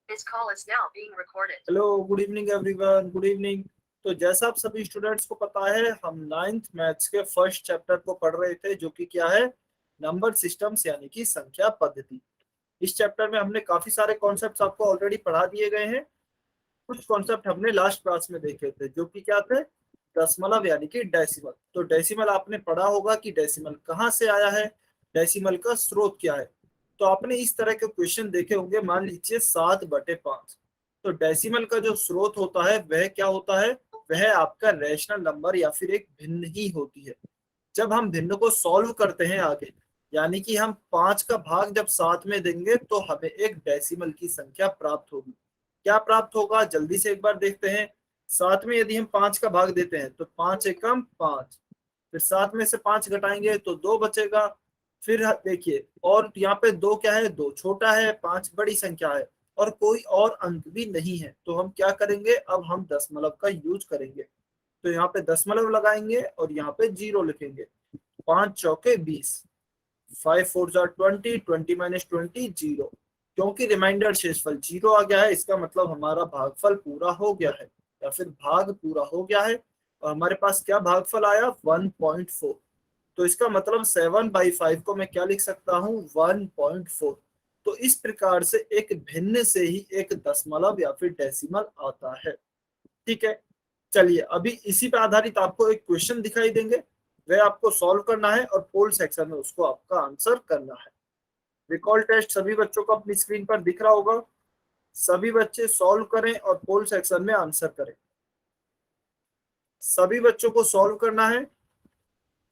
This call is now being recorded. Hello, good evening everyone, good evening. तो जैसा आप सभी स्टूडेंट्स को पता है, हम 9th मैथ्स के फर्स्ट चैप्टर को पढ़ रहे थे, जो कि क्या है, नंबर सिस्टम्स यानी कि संख्या पद्धति। इस चैप्टर में हमने काफी सारे कॉन्सेप्ट्स आपको ऑलरेडी पढ़ा दिए गए हैं। कुछ कॉन्सेप्ट हमने लास्ट क्लास में देखे थे, जो कि क्या थे, दशमलव यानी कि डेसिमल। तो डेसिमल आपने पढ़ा होगा कि डेसिमल कहाँ से आया है, डेसिमल का स्रोत क्या है। तो आपने इस तरह के क्वेश्चन देखे होंगे, मान लीजिए 7/5। तो डेसिमल का जो स्रोत होता है वह क्या होता है, वह आपका रैशनल नंबर या फिर एक भिन्न ही होती है। जब हम भिन्न को सॉल्व करते हैं आगे, यानी कि हम 5 का भाग जब 7 में देंगे, तो हमें एक डेसिमल की संख्या प्राप्त होगी। क्या प्राप्त होगा, जल्दी से एक बार देखते हैं। 7 में यदि हम 5 का भाग देते हैं तो 5 एकम 5, फिर 7 में से 5 घटाएंगे तो 2 बचेगा। फिर देखिए, और यहाँ पे 2 क्या है, 2 छोटा है, 5 बड़ी संख्या है, और कोई और अंक भी नहीं है। तो हम क्या करेंगे, अब हम दशमलव का यूज करेंगे। तो यहाँ पे दशमलव लगाएंगे और यहाँ पे जीरो लिखेंगे। 5 चौके 20, 5 4 20, 20 माइनस 20 जीरो। क्योंकि रिमाइंडर शेषफल जीरो आ गया है, इसका मतलब हमारा भागफल पूरा हो गया है, या फिर भाग पूरा हो गया है। और हमारे पास क्या भागफल आया, 1.4। तो इसका मतलब 7/5 को मैं क्या लिख सकता हूँ, 1.4। तो इस प्रकार से एक भिन्न से ही एक दशमलव या फिर डेसिमल आता है। ठीक है, चलिए अभी इसी पे आधारित आपको एक क्वेश्चन दिखाई देंगे, वह आपको सॉल्व करना है और पोल सेक्शन में उसको आपका आंसर करना है। रिकॉल टेस्ट सभी बच्चों को अपनी स्क्रीन पर दिख रहा होगा। सभी बच्चे सॉल्व करें और पोल सेक्शन में आंसर करें। सभी बच्चों को सॉल्व करना है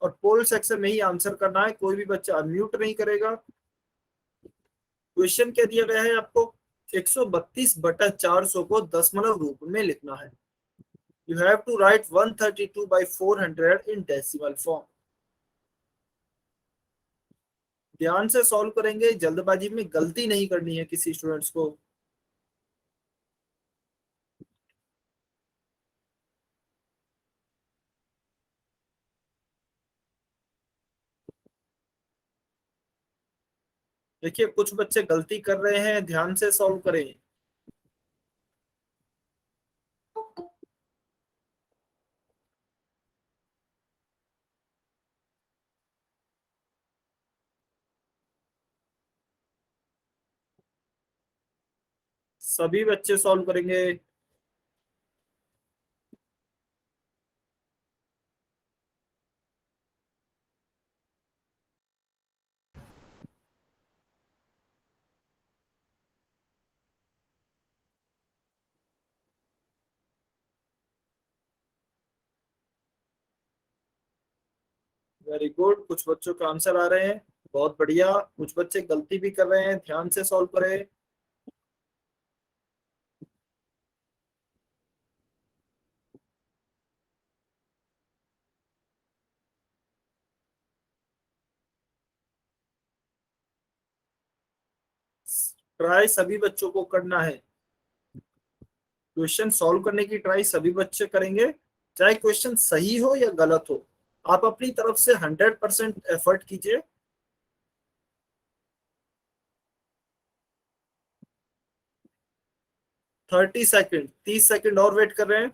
और पोल सेक्शन में ही आंसर करना है। कोई भी बच्चा अनम्यूट नहीं करेगा। क्वेश्चन क्या दिया गया है आपको, 132/400 को दशमलव रूप में लिखना है। You have to write 132/400 in decimal form. ध्यान से सॉल्व करेंगे, जल्दबाजी में गलती नहीं करनी है किसी स्टूडेंट्स को। देखिए कुछ बच्चे गलती कर रहे हैं, ध्यान से सॉल्व करें। सभी बच्चे सॉल्व करेंगे। वेरी गुड, कुछ बच्चों का आंसर आ रहे हैं, बहुत बढ़िया। कुछ बच्चे गलती भी कर रहे हैं, ध्यान से सॉल्व करें। ट्राई सभी बच्चों को करना है। क्वेश्चन सॉल्व करने की ट्राई सभी बच्चे करेंगे, चाहे क्वेश्चन सही हो या गलत हो। आप अपनी तरफ से 100% एफर्ट कीजिए। 30 सेकेंड, 30 सेकेंड और वेट कर रहे हैं।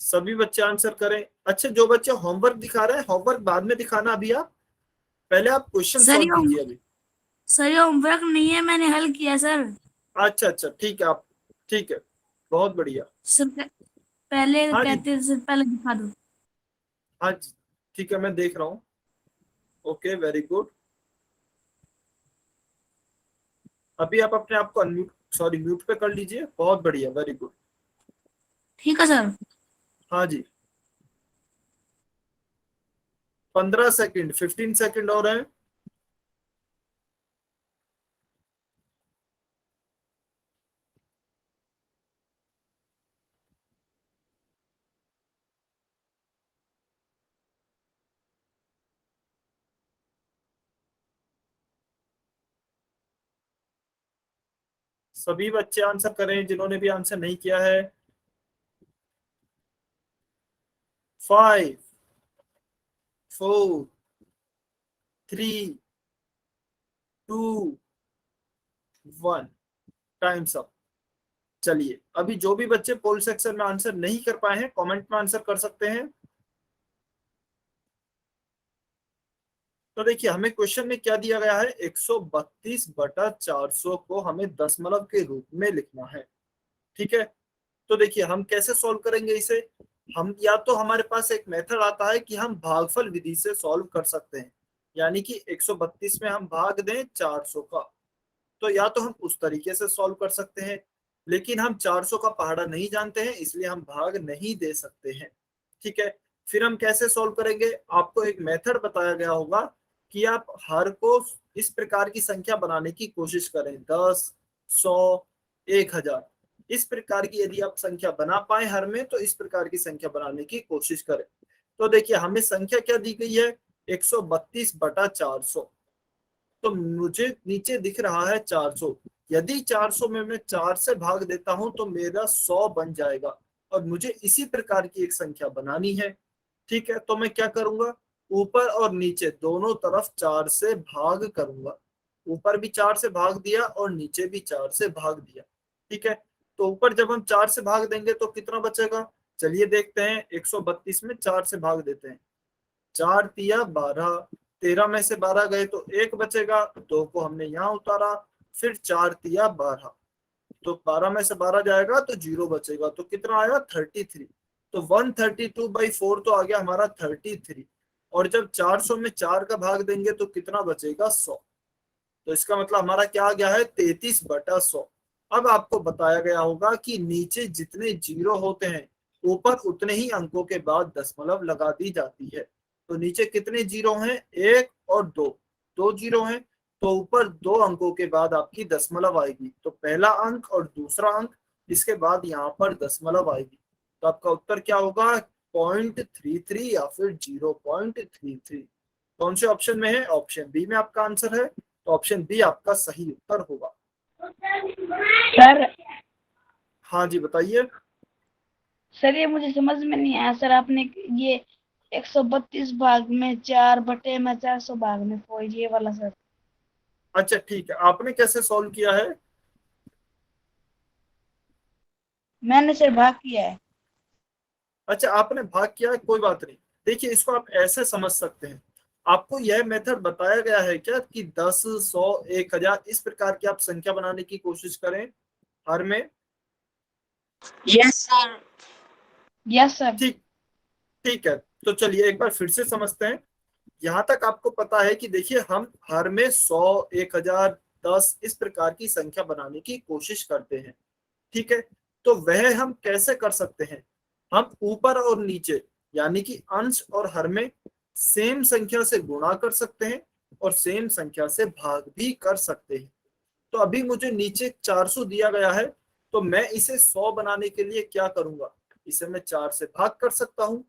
सभी बच्चे आंसर करें। अच्छा, जो बच्चे होमवर्क दिखा रहे हैं, होमवर्क बाद में दिखाना, अभी आप पहले आप क्वेश्चन सर सॉल्व ये कीजिए अभी। सर ये होमवर्क नहीं है, मैंने हल किया सर। अच्छा अच्छा, ठीक है, आप ठीक है, बहुत बढ़िया। सर पहले हाँ जी, कहते सर, पहले दिखा दो। हाँ जी, ठीक है, मैं देख रहा हूँ। Okay, very good. अभी आप अपने आप को अनम्यूट, सॉरी म्यूट पे कर लीजिए, बहुत बढ़िया, वेरी गुड। ठीक है सर। हाँ जी, 15 सेकेंड, 15 सेकेंड और है। सभी बच्चे आंसर करें जिन्होंने भी आंसर नहीं किया है। 5 4 3 2 1 टाइम्स अप। चलिए अभी जो भी बच्चे पोल सेक्शन में आंसर नहीं कर पाए हैं कमेंट में आंसर कर सकते हैं। तो देखिए हमें क्वेश्चन में क्या दिया गया है, 132/400 को हमें दशमलव के रूप में लिखना है। ठीक है, तो देखिए हम कैसे सॉल्व करेंगे इसे। हम या तो हमारे पास एक मेथड आता है कि हम भागफल विधि से सॉल्व कर सकते हैं, यानी कि 132 में हम भाग दें 400 का, तो या तो हम उस तरीके से सॉल्व कर सकते हैं, लेकिन हम 400 का पहाड़ा नहीं जानते हैं इसलिए हम भाग नहीं दे सकते हैं। ठीक है, फिर हम कैसे सॉल्व करेंगे, आपको एक मेथड बताया गया होगा कि आप हर को इस प्रकार की संख्या बनाने की कोशिश करें, 10, 100, 1000, इस प्रकार की यदि आप संख्या बना पाए हर में तो इस प्रकार की संख्या बनाने की कोशिश करें। तो देखिए हमें संख्या क्या दी गई है, 132/400। तो मुझे नीचे दिख रहा है 400, यदि 400 में मैं 4 से भाग देता हूं तो मेरा 100 बन जाएगा, और मुझे इसी प्रकार की एक संख्या बनानी है। ठीक है, तो मैं क्या करूंगा, ऊपर और नीचे दोनों तरफ 4 से भाग करूंगा। ऊपर भी 4 से भाग दिया और नीचे भी 4 से भाग दिया। ठीक है, तो ऊपर जब हम 4 से भाग देंगे तो कितना बचेगा, चलिए देखते हैं। 132 में 4 से भाग देते हैं, 4 तिया 12, 13 में से 12 गए तो 1 बचेगा, 2 को हमने यहाँ उतारा, फिर 4 तिया 12, तो 12 में से 12 जाएगा तो 0 बचेगा, तो कितना आया 33। तो 132/4 तो आ गया हमारा 33, और जब 400 में 4 का भाग देंगे तो कितना बचेगा 100। तो इसका मतलब हमारा क्या आ गया है, 33/100। अब आपको बताया गया होगा कि नीचे जितने जीरो होते हैं ऊपर उतने ही अंकों के बाद दशमलव लगा दी जाती है। तो नीचे कितने जीरो हैं, 1 और 2, 2 जीरो हैं, तो ऊपर 2 अंकों के बाद आपकी दशमलव आएगी, तो पहला अंक और दूसरा अंक, इसके बाद यहाँ पर दशमलव आएगी। तो आपका उत्तर क्या होगा, 0.33 या फिर 0.33। कौन से ऑप्शन में है, ऑप्शन बी में आपका आंसर है, तो ऑप्शन बी आपका सही उत्तर होगा। सर हाँ जी बताइए। सर ये मुझे समझ में नहीं आया सर, आपने ये 132 भाग में 4 बटे में 400 भाग में 4 ये वाला सर। अच्छा ठीक है, आपने कैसे सॉल्व किया है, मैंने सर भाग किया है। अच्छा आपने भाग किया है, कोई बात नहीं। देखिए इसको आप ऐसे समझ सकते हैं, आपको यह मेथड बताया गया है क्या कि 10, 100, 1000 इस प्रकार की आप संख्या बनाने की कोशिश करें हर में। Yes sir. Yes sir. ठीक, ठीक है, तो चलिए एक बार फिर से समझते हैं। यहाँ तक आपको पता है कि देखिए हम हर में 100, 1000, 10 इस प्रकार की संख्या बनाने की कोशिश करते हैं। ठीक है, तो वह हम कैसे कर सकते हैं, हम ऊपर और नीचे यानी कि अंश और हर में सेम संख्या से गुणा कर सकते हैं और सेम संख्या से भाग भी कर सकते हैं। तो अभी मुझे नीचे 400 दिया गया है, तो मैं इसे 100 बनाने के लिए क्या करूंगा, इसे मैं 4 से भाग कर सकता हूं।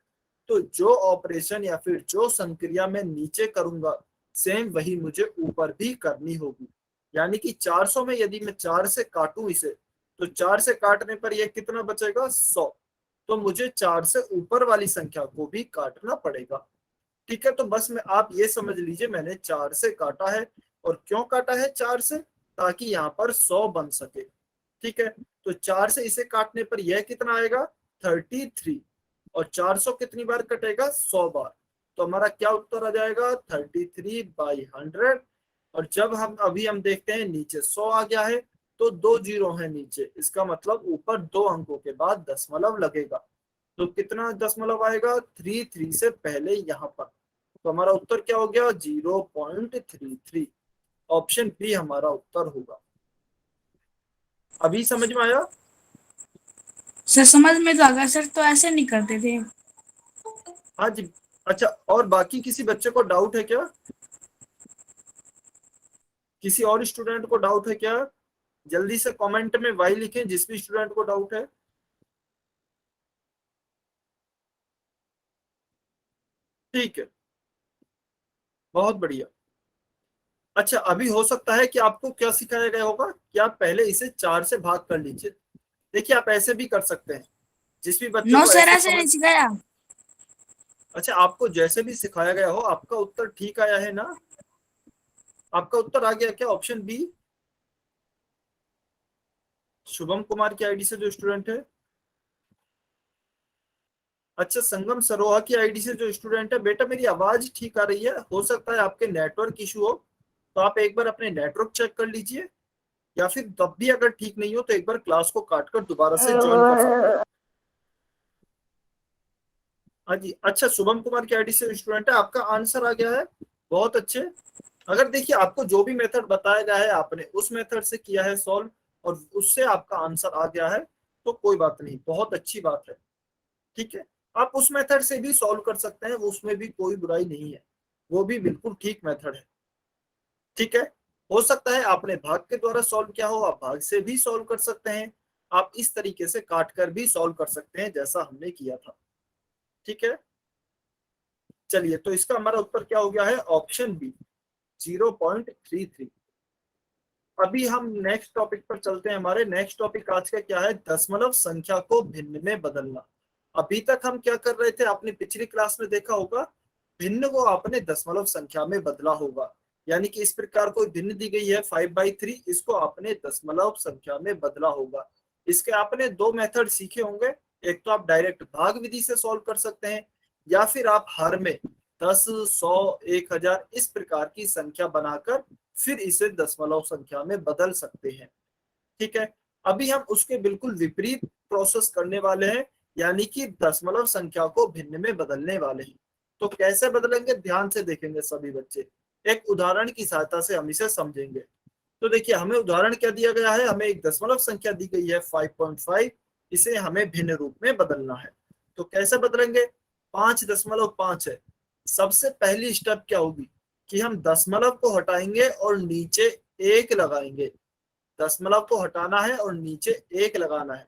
तो जो ऑपरेशन या फिर जो संक्रिया मैं नीचे करूंगा सेम वही मुझे ऊपर भी करनी होगी। यानी कि 400 में यदि मैं 4 से काटूं इसे, तो 4 से काटने पर यह कितना बचेगा 100, तो मुझे 4 से ऊपर वाली संख्या को भी काटना पड़ेगा। ठीक है, तो बस मैं आप ये समझ लीजिए मैंने 4 से काटा है, और क्यों काटा है 4 से, ताकि यहाँ पर 100 बन सके। ठीक है, तो 4 से इसे काटने पर यह कितना आएगा 33, और 400 कितनी बार कटेगा 100 बार, तो हमारा क्या उत्तर आ जाएगा 33/100। और जब हम देखते हैं नीचे 100 आ गया है, तो 2 जीरो है नीचे, इसका मतलब ऊपर 2 अंकों के बाद दशमलव लगेगा, तो कितना दशमलव आएगा 33 से पहले यहाँ पर, तो हमारा उत्तर क्या हो गया 0.33। ऑप्शन बी हमारा उत्तर होगा। अभी समझ में आया, सर समझ में तो आ गया सर, तो ऐसे नहीं करते थे। हाँ जी। अच्छा, और बाकी किसी बच्चे को डाउट है क्या, किसी और स्टूडेंट को डाउट है क्या, जल्दी से कमेंट में वाई लिखें जिस भी स्टूडेंट को डाउट है। ठीक है, बहुत बढ़िया। अच्छा अभी हो सकता है कि आपको क्या सिखाया गया होगा कि आप पहले इसे 4 से भाग कर लीजिए। देखिए आप ऐसे भी कर सकते हैं, जिस भी बच्चों नो को सर ऐसे ऐसे समझ, नहीं सिखाया। अच्छा आपको जैसे भी सिखाया गया हो आपका उत्तर ठीक आया है ना, आपका उत्तर आ गया क्या ऑप्शन बी? शुभम कुमार की आईडी से जो स्टूडेंट है। अच्छा, संगम सरोहा की आईडी से जो स्टूडेंट है, बेटा मेरी आवाज ठीक आ रही है? हो सकता है आपके नेटवर्क इशू हो, तो आप एक बार अपने नेटवर्क चेक कर लीजिए, या फिर तब भी अगर ठीक नहीं हो तो एक बार क्लास को काटकर दोबारा से ज्वाइन कर सकते हैं। हाँ जी, अच्छा शुभम कुमार की आईडी से स्टूडेंट है, आपका आंसर आ गया है, बहुत अच्छे। अगर देखिए आपको जो भी मेथड बताया गया है आपने उस मेथड से किया है सॉल्व और उससे आपका आंसर आ गया है, तो कोई बात नहीं, बहुत अच्छी बात है। ठीक है, आप उस मेथड से भी सॉल्व कर सकते हैं, उसमें भी कोई बुराई नहीं है, वो भी बिल्कुल ठीक मेथड है। ठीक है, हो सकता है आपने भाग के द्वारा सॉल्व किया हो, आप भाग से भी सॉल्व कर सकते हैं, आप इस तरीके से काट कर भी सॉल्व कर सकते हैं जैसा हमने किया था। ठीक है, चलिए तो इसका हमारा उत्तर क्या हो गया है? Option B 0.33। अभी हम नेक्स्ट टॉपिक पर चलते हैं। हमारे नेक्स्ट टॉपिक आज का क्या है? दशमलव संख्या को भिन्न में बदलना। अभी तक हम क्या कर रहे थे, आपने पिछली क्लास में देखा होगा, भिन्न को आपने दशमलव संख्या में बदला होगा। यानी कि इस प्रकार कोई भिन्न दी गई है 5/3, इसको आपने दशमलव संख्या में बदला होगा। इसके आपने दो मेथड सीखे होंगे, एक तो आप डायरेक्ट भाग विधि से सॉल्व कर सकते हैं, या फिर आप हर में 10, 100, 1000 इस प्रकार की संख्या बनाकर फिर इसे दशमलव संख्या में बदल सकते हैं। ठीक है, अभी हम उसके बिल्कुल विपरीत प्रोसेस करने वाले हैं, यानी कि दशमलव संख्या को भिन्न में बदलने वाले हैं। तो कैसे बदलेंगे, ध्यान से देखेंगे सभी बच्चे, एक उदाहरण की सहायता से हम इसे समझेंगे। तो देखिए हमें उदाहरण क्या दिया गया है, हमें एक दशमलव संख्या दी गई है 5.5, इसे हमें भिन्न रूप में बदलना है। तो कैसे बदलेंगे? 5.5 है। सबसे पहली स्टेप क्या होगी कि हम दशमलव को हटाएंगे और नीचे एक लगाएंगे। दशमलव को हटाना है और नीचे एक लगाना है।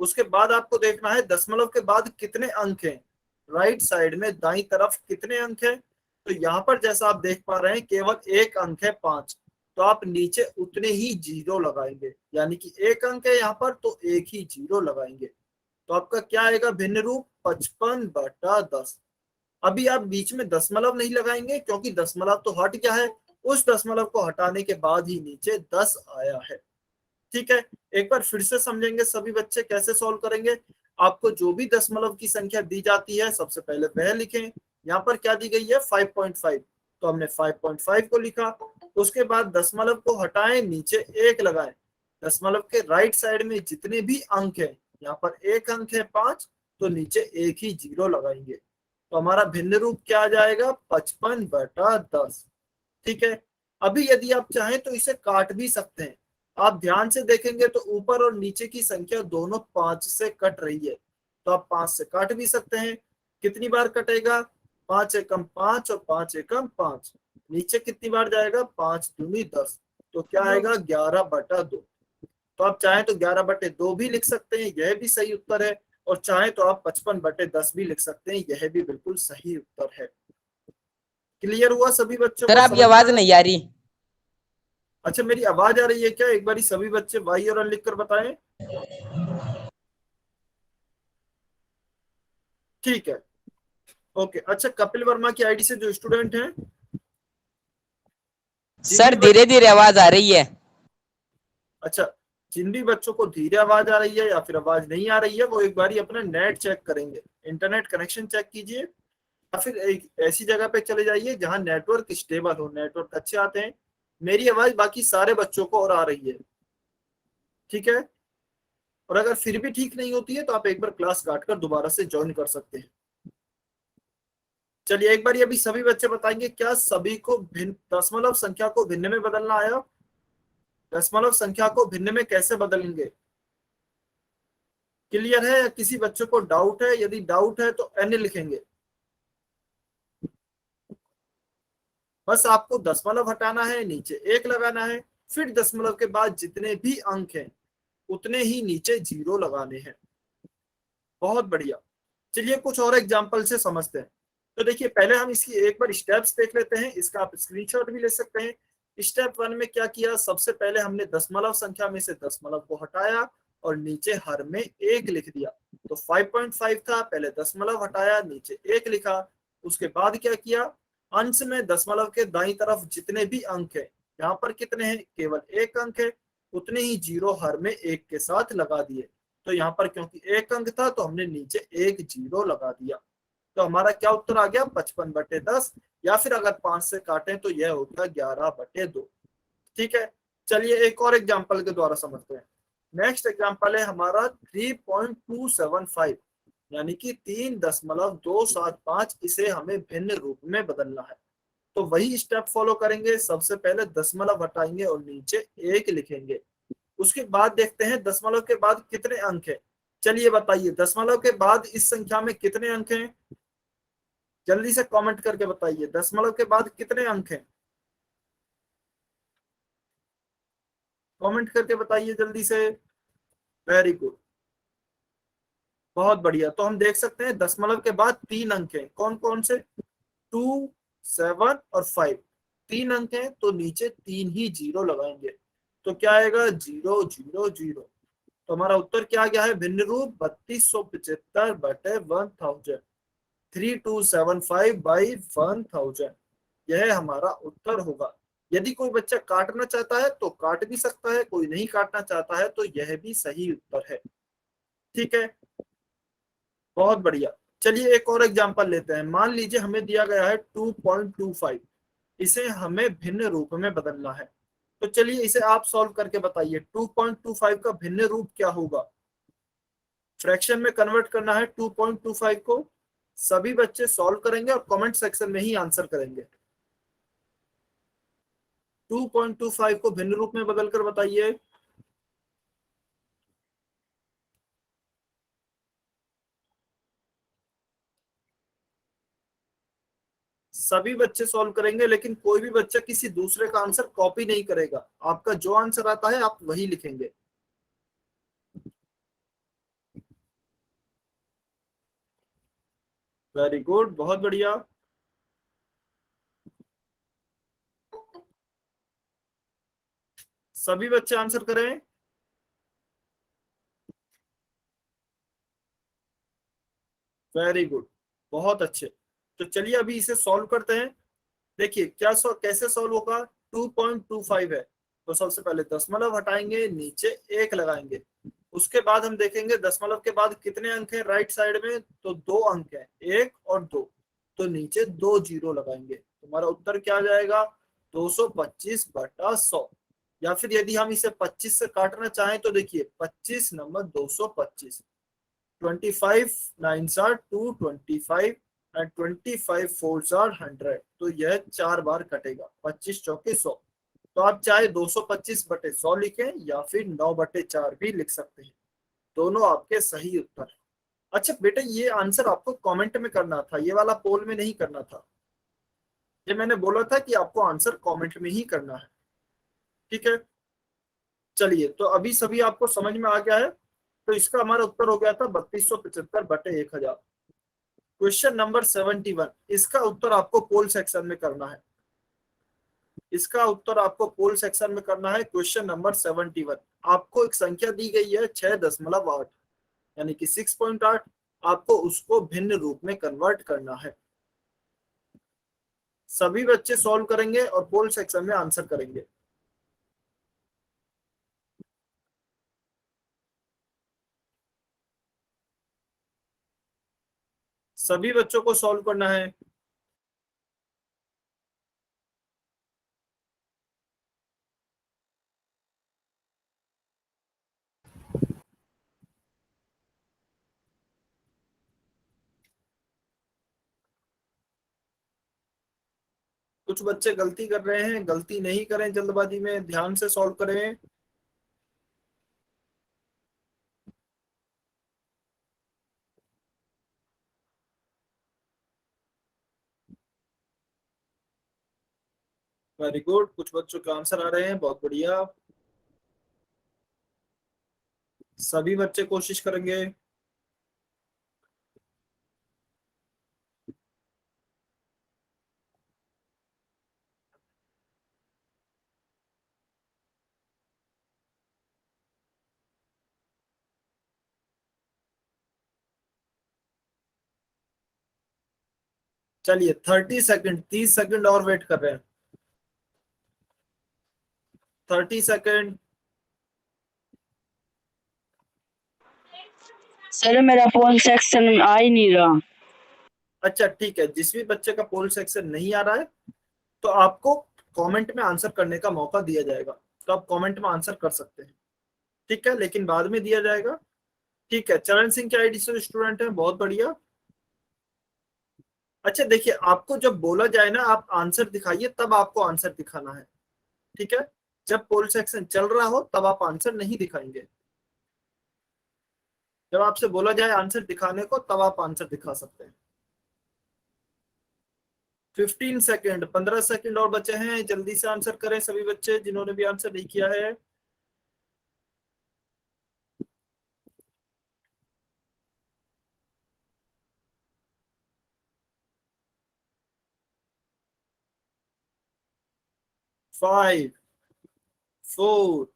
उसके बाद आपको देखना है दशमलव के बाद कितने अंक हैं, राइट साइड में दाईं तरफ कितने अंक हैं। तो यहाँ पर जैसा आप देख पा रहे हैं केवल एक अंक है 5, तो आप नीचे उतने ही जीरो लगाएंगे, यानी कि एक अंक है यहाँ पर तो एक ही जीरो लगाएंगे। तो आपका क्या आएगा भिन्न रूप? 55/10। अभी आप बीच में दशमलव नहीं लगाएंगे क्योंकि दशमलव तो हट गया है, उस दशमलव को हटाने के बाद ही नीचे 10 आया है। ठीक है, एक बार फिर से समझेंगे सभी बच्चे कैसे सॉल्व करेंगे। आपको जो भी दशमलव की संख्या दी जाती है सबसे पहले वह लिखें। यहाँ पर क्या दी गई है? 5.5, तो हमने 5.5 को लिखा। उसके बाद दशमलव को हटाएं, नीचे एक लगाएं। दशमलव के राइट साइड में जितने भी अंक हैं, यहाँ पर एक अंक है 5, तो नीचे एक ही जीरो लगाएंगे। तो हमारा भिन्न रूप क्या आ जाएगा? 55/10। ठीक है, अभी यदि आप चाहें तो इसे काट भी सकते हैं। आप ध्यान से देखेंगे तो ऊपर और नीचे की संख्या दोनों 5 से कट रही है, तो आप 5 से काट भी सकते हैं। कितनी बार कटेगा? 5 एकम 5 और 5 एकम 5। नीचे कितनी बार जाएगा? 5 दूनी 10, तो क्या आएगा? 11/2। तो आप चाहें तो 11/2 भी लिख सकते हैं, यह भी सही उत्तर है। और चाहे तो आप 55/10 भी लिख सकते हैं, यह भी बिल्कुल सही उत्तर है। क्लियर हुआ सभी बच्चों सर को? आपकी आवाज नहीं आ रही। अच्छा, मेरी आवाज आ रही है क्या? एक बारी सभी बच्चे वाई और लिख कर बताएं। ठीक है, ओके। अच्छा, कपिल वर्मा की आईडी से जो स्टूडेंट हैं, सर धीरे धीरे आवाज आ रही है। अच्छा, जिन भी बच्चों को धीरे आवाज आ रही है या फिर आवाज नहीं आ रही है, वो एक बारी अपना नेट चेक करेंगे, इंटरनेट कनेक्शन चेक कीजिए, या फिर एक ऐसी जगह पे चले जाइए जहां नेटवर्क स्टेबल हो, नेटवर्क अच्छे आते हैं। मेरी आवाज बाकी सारे बच्चों को और आ रही है, ठीक है। और अगर फिर भी ठीक नहीं होती है तो आप एक बार क्लास काट कर दोबारा से ज्वाइन कर सकते हैं। चलिए एक बार अभी सभी बच्चे बताएंगे, क्या सभी को भिन्न दशमलव संख्या को भिन्न में बदलना आया? दशमलव संख्या को भिन्न में कैसे बदलेंगे? क्लियर है या किसी बच्चे को डाउट है? यदि डाउट है तो एन लिखेंगे। बस आपको दशमलव हटाना है, नीचे एक लगाना है, फिर दशमलव के बाद जितने भी अंक हैं उतने ही नीचे जीरो लगाने हैं। बहुत बढ़िया। चलिए कुछ और एग्जांपल से समझते हैं। तो देखिए पहले हम इसकी एक बार स्टेप्स देख लेते हैं, इसका आप स्क्रीनशॉट भी ले सकते हैं। स्टेप 1 में क्या किया? सबसे पहले हमने दशमलव संख्या में से दशमलव को हटाया और नीचे हर में एक लिख दिया। तो 5.5 था, पहले दशमलव हटाया, नीचे एक लिखा। उसके बाद क्या किया? अंश में दशमलव के दाईं तरफ जितने भी अंक हैं यहाँ पर कितने हैं, केवल एक अंक है, उतने ही जीरो हर में एक के साथ लगा दिए। तो यहाँ पर क्योंकि एक अंक था तो हमने नीचे एक जीरो लगा दिया। तो हमारा क्या उत्तर आ गया, 55/10, या फिर अगर 5 से काटें तो यह होगा 11/2। ठीक है, चलिए एक और एग्जांपल के द्वारा समझते हैं। नेक्स्ट एग्जांपल है हमारा 3.275, यानी कि 3.275। इसे हमें भिन्न रूप में बदलना है। तो वही स्टेप फॉलो करेंगे। सबसे पहले दशमलव हटाएंगे और नीचे एक लिखेंगे। उसके बाद देखते हैं दशमलव के बाद कितने अंक है। चलिए बताइए, दशमलव के बाद इस संख्या में कितने अंक हैं, जल्दी से कमेंट करके बताइए, दशमलव के बाद कितने अंक हैं, कमेंट करके बताइए जल्दी से। वेरी गुड, बहुत बढ़िया। तो हम देख सकते हैं दशमलव के बाद 3 अंक हैं, कौन कौन से, 2, 7 और 5। 3 अंक हैं तो नीचे 3 ही जीरो लगाएंगे। तो क्या आएगा, 000। तो हमारा उत्तर क्या आ गया है, भिन्न रूप 3275/1000, 3275/1000। यह हमारा उत्तर होगा। यदि कोई बच्चा काटना चाहता है तो काट भी सकता है, कोई नहीं काटना चाहता है तो यह भी सही उत्तर है। ठीक है, बहुत बढ़िया। चलिए एक और एग्जांपल लेते हैं। मान लीजिए हमें दिया गया है 2.25, इसे हमें भिन्न रूप में बदलना है। तो चलिए इसे आप सॉल्व करके बताइए, 2.25 का भिन्न रूप क्या होगा। फ्रैक्शन में कन्वर्ट करना है 2.25 को। सभी बच्चे सॉल्व करेंगे और कमेंट सेक्शन में ही आंसर करेंगे। 2.25 को भिन्न रूप में बदलकर बताइए। सभी बच्चे सॉल्व करेंगे, लेकिन कोई भी बच्चा किसी दूसरे का आंसर कॉपी नहीं करेगा। आपका जो आंसर आता है आप वही लिखेंगे। वेरी गुड, बहुत बढ़िया। सभी बच्चे आंसर करें। वेरी गुड, बहुत अच्छे। तो चलिए अभी इसे सॉल्व करते हैं। देखिए कैसे सॉल्व होगा। 2.25 है तो सबसे पहले दशमलव हटाएंगे, नीचे एक लगाएंगे। उसके बाद हम देखेंगे दशमलव के बाद कितने अंक हैं राइट साइड में, तो 2 अंक हैं, 1 और 2। तो नीचे 2 जीरो लगाएंगे। तुम्हारा उत्तर क्या आ जाएगा, 225/100। या फिर यदि हम इसे 25 से काटना चाहें तो देखिए 25 number 225, 25 9s are 225 and 25 4s are 100। तो यह 4 बार कटेगा, 25 चौके 100। तो आप चाहे 225/100 लिखें या फिर 9/4 भी लिख सकते हैं। दोनों आपके सही उत्तर हैं। अच्छा बेटा, ये आंसर आपको कमेंट में करना था, ये वाला पोल में नहीं करना था। ये मैंने बोला था कि आपको आंसर कमेंट में ही करना है। ठीक है, चलिए तो अभी सभी आपको समझ में आ गया है। तो इसका हमारा उत्तर हो गया था 3275/1000। क्वेश्चन नंबर 71, इसका उत्तर आपको पोल सेक्शन में करना है। इसका उत्तर आपको पोल सेक्शन में करना है। क्वेश्चन नंबर 71, आपको एक संख्या दी गई है 6.8, यानी कि 6.8। आपको उसको भिन्न रूप में कन्वर्ट करना है। सभी बच्चे सॉल्व करेंगे और पोल सेक्शन में आंसर करेंगे। सभी बच्चों को सॉल्व करना है। कुछ बच्चे गलती कर रहे हैं, गलती नहीं करें, जल्दबाजी में ध्यान से सॉल्व करें। वेरी गुड, कुछ बच्चों के आंसर आ रहे हैं, बहुत बढ़िया। सभी बच्चे कोशिश करेंगे। चलिए 30 सेकंड, 30 सेकंड और वेट कर रहे हैं। 30 सेकेंड। सर मेरा फोन सेक्शन में आ ही नहीं रहा। अच्छा ठीक है, जिस भी बच्चे का पोल सेक्शन नहीं आ रहा है तो आपको कमेंट में आंसर करने का मौका दिया जाएगा, तो आप कमेंट में आंसर कर सकते हैं, ठीक है, लेकिन बाद में दिया जाएगा। ठीक है, चरण सिंह के आईडी से स्टूडेंट है, बहुत बढ़िया। अच्छा देखिए, आपको जब बोला जाए ना आप आंसर दिखाइए, तब आपको आंसर दिखाना है, ठीक है। जब पोल सेक्शन चल रहा हो तब आप आंसर नहीं दिखाएंगे। जब आपसे बोला जाए आंसर दिखाने को तब आप आंसर दिखा सकते हैं। 15 सेकेंड, 15 सेकेंड और बचे हैं, जल्दी से आंसर करें सभी बच्चे जिन्होंने भी आंसर नहीं किया है। Five, 4,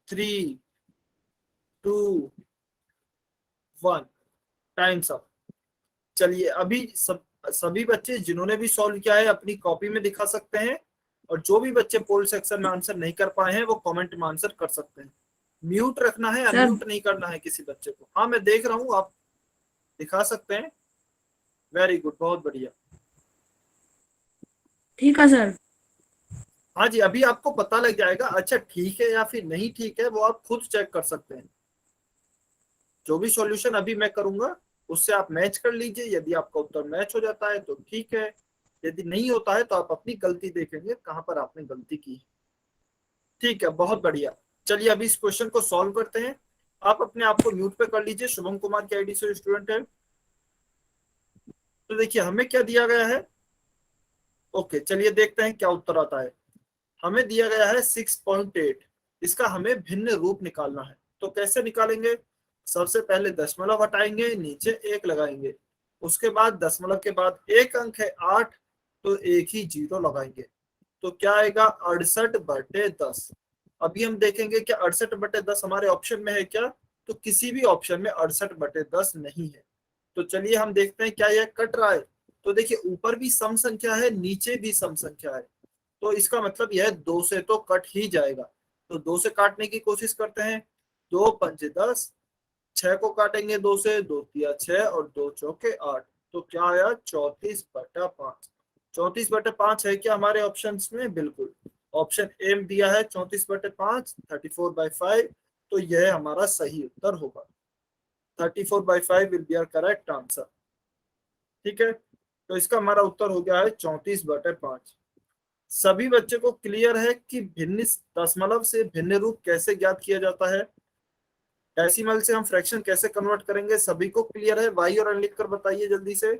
3, 2, 1, times up. चलिए अभी सभी बच्चे जिन्होंने भी सॉल्व किया है अपनी कॉपी में दिखा सकते हैं, और जो भी बच्चे पोल सेक्शन में आंसर नहीं कर पाए हैं वो कमेंट में आंसर कर सकते हैं। म्यूट रखना है, सर। अनम्यूट नहीं करना है किसी बच्चे को। हाँ मैं देख रहा हूँ, आप दिखा सकते हैं। वेरी गुड, बहुत बढ़िया। ठीक है सर। हाँ जी, अभी आपको पता लग जाएगा अच्छा ठीक है या फिर नहीं ठीक है, वो आप खुद चेक कर सकते हैं। जो भी सॉल्यूशन अभी मैं करूंगा उससे आप मैच कर लीजिए, यदि आपका उत्तर मैच हो जाता है तो ठीक है, यदि नहीं होता है तो आप अपनी गलती देखेंगे कहां पर आपने गलती की। ठीक है, बहुत बढ़िया। चलिए अभी इस क्वेश्चन को सॉल्व करते हैं। आप अपने आप को म्यूट पे कर लीजिए, शुभम कुमार की आईडी से स्टूडेंट है। तो देखिए हमें क्या दिया गया है। ओके चलिए देखते हैं क्या उत्तर आता है। हमें दिया गया है 6.8। इसका हमें भिन्न रूप निकालना है, तो कैसे निकालेंगे। सबसे पहले दशमलव हटाएंगे, नीचे 1 लगाएंगे, उसके बाद दशमलव के बाद एक अंक है 8, तो एक ही 0 लगाएंगे। तो क्या आएगा 68/10। अभी हम देखेंगे कि 68/10 हमारे ऑप्शन में है क्या, तो किसी भी ऑप्शन में 68/10 नहीं है। तो चलिए हम देखते हैं क्या यह कट रहा है। तो देखिए ऊपर भी सम संख्या है, नीचे भी सम संख्या है, तो इसका मतलब यह 2 से तो कट ही जाएगा। तो 2 से काटने की कोशिश करते हैं। 2 पंजे 10, 6 को काटेंगे 2 से, 2 तिया 6 और 2 चौके 8। तो क्या आया 34/5। 34/5 है क्या हमारे ऑप्शन में, बिल्कुल। ऑप्शन ए में दिया है 34/5, 34/5, तो यह हमारा सही उत्तर होगा। 34/5 will be our correct answer. ठीक है, तो इसका हमारा उत्तर हो गया है 34/5। सभी बच्चे को क्लियर है कि भिन्न दशमलव से भिन्न रूप कैसे ज्ञात किया जाता है, डेसिमल से हम फ्रैक्शन कैसे कन्वर्ट करेंगे, सभी को क्लियर है। वाई और एन लिखकर बताइए जल्दी से।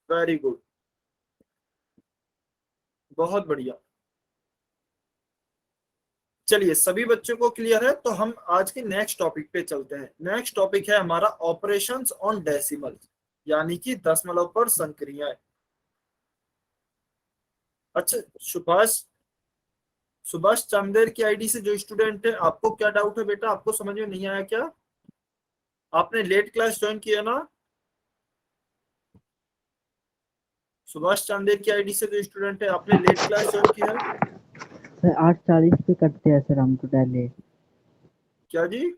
वेरी गुड, बहुत बढ़िया। चलिए सभी बच्चों को क्लियर है, तो हम आज के नेक्स्ट टॉपिक पे चलते हैं। नेक्स्ट टॉपिक है हमारा ऑपरेशंस ऑन डेसिमल, यानी कि दशमलव पर संक्रियाएं। अच्छा सुभाष, सुभाष चांदेर की आईडी से जो स्टूडेंट है, आपको क्या डाउट है बेटा, आपको समझ में नहीं आया क्या। आपने लेट क्लास ज्वाइन किया ना। सुभाष चांदेर की आईडी से जो स्टूडेंट है, आपने लेट क्लास ज्वाइन किया है। सर 8:40 पे करते हैं सर हम तो पहले। क्या जी।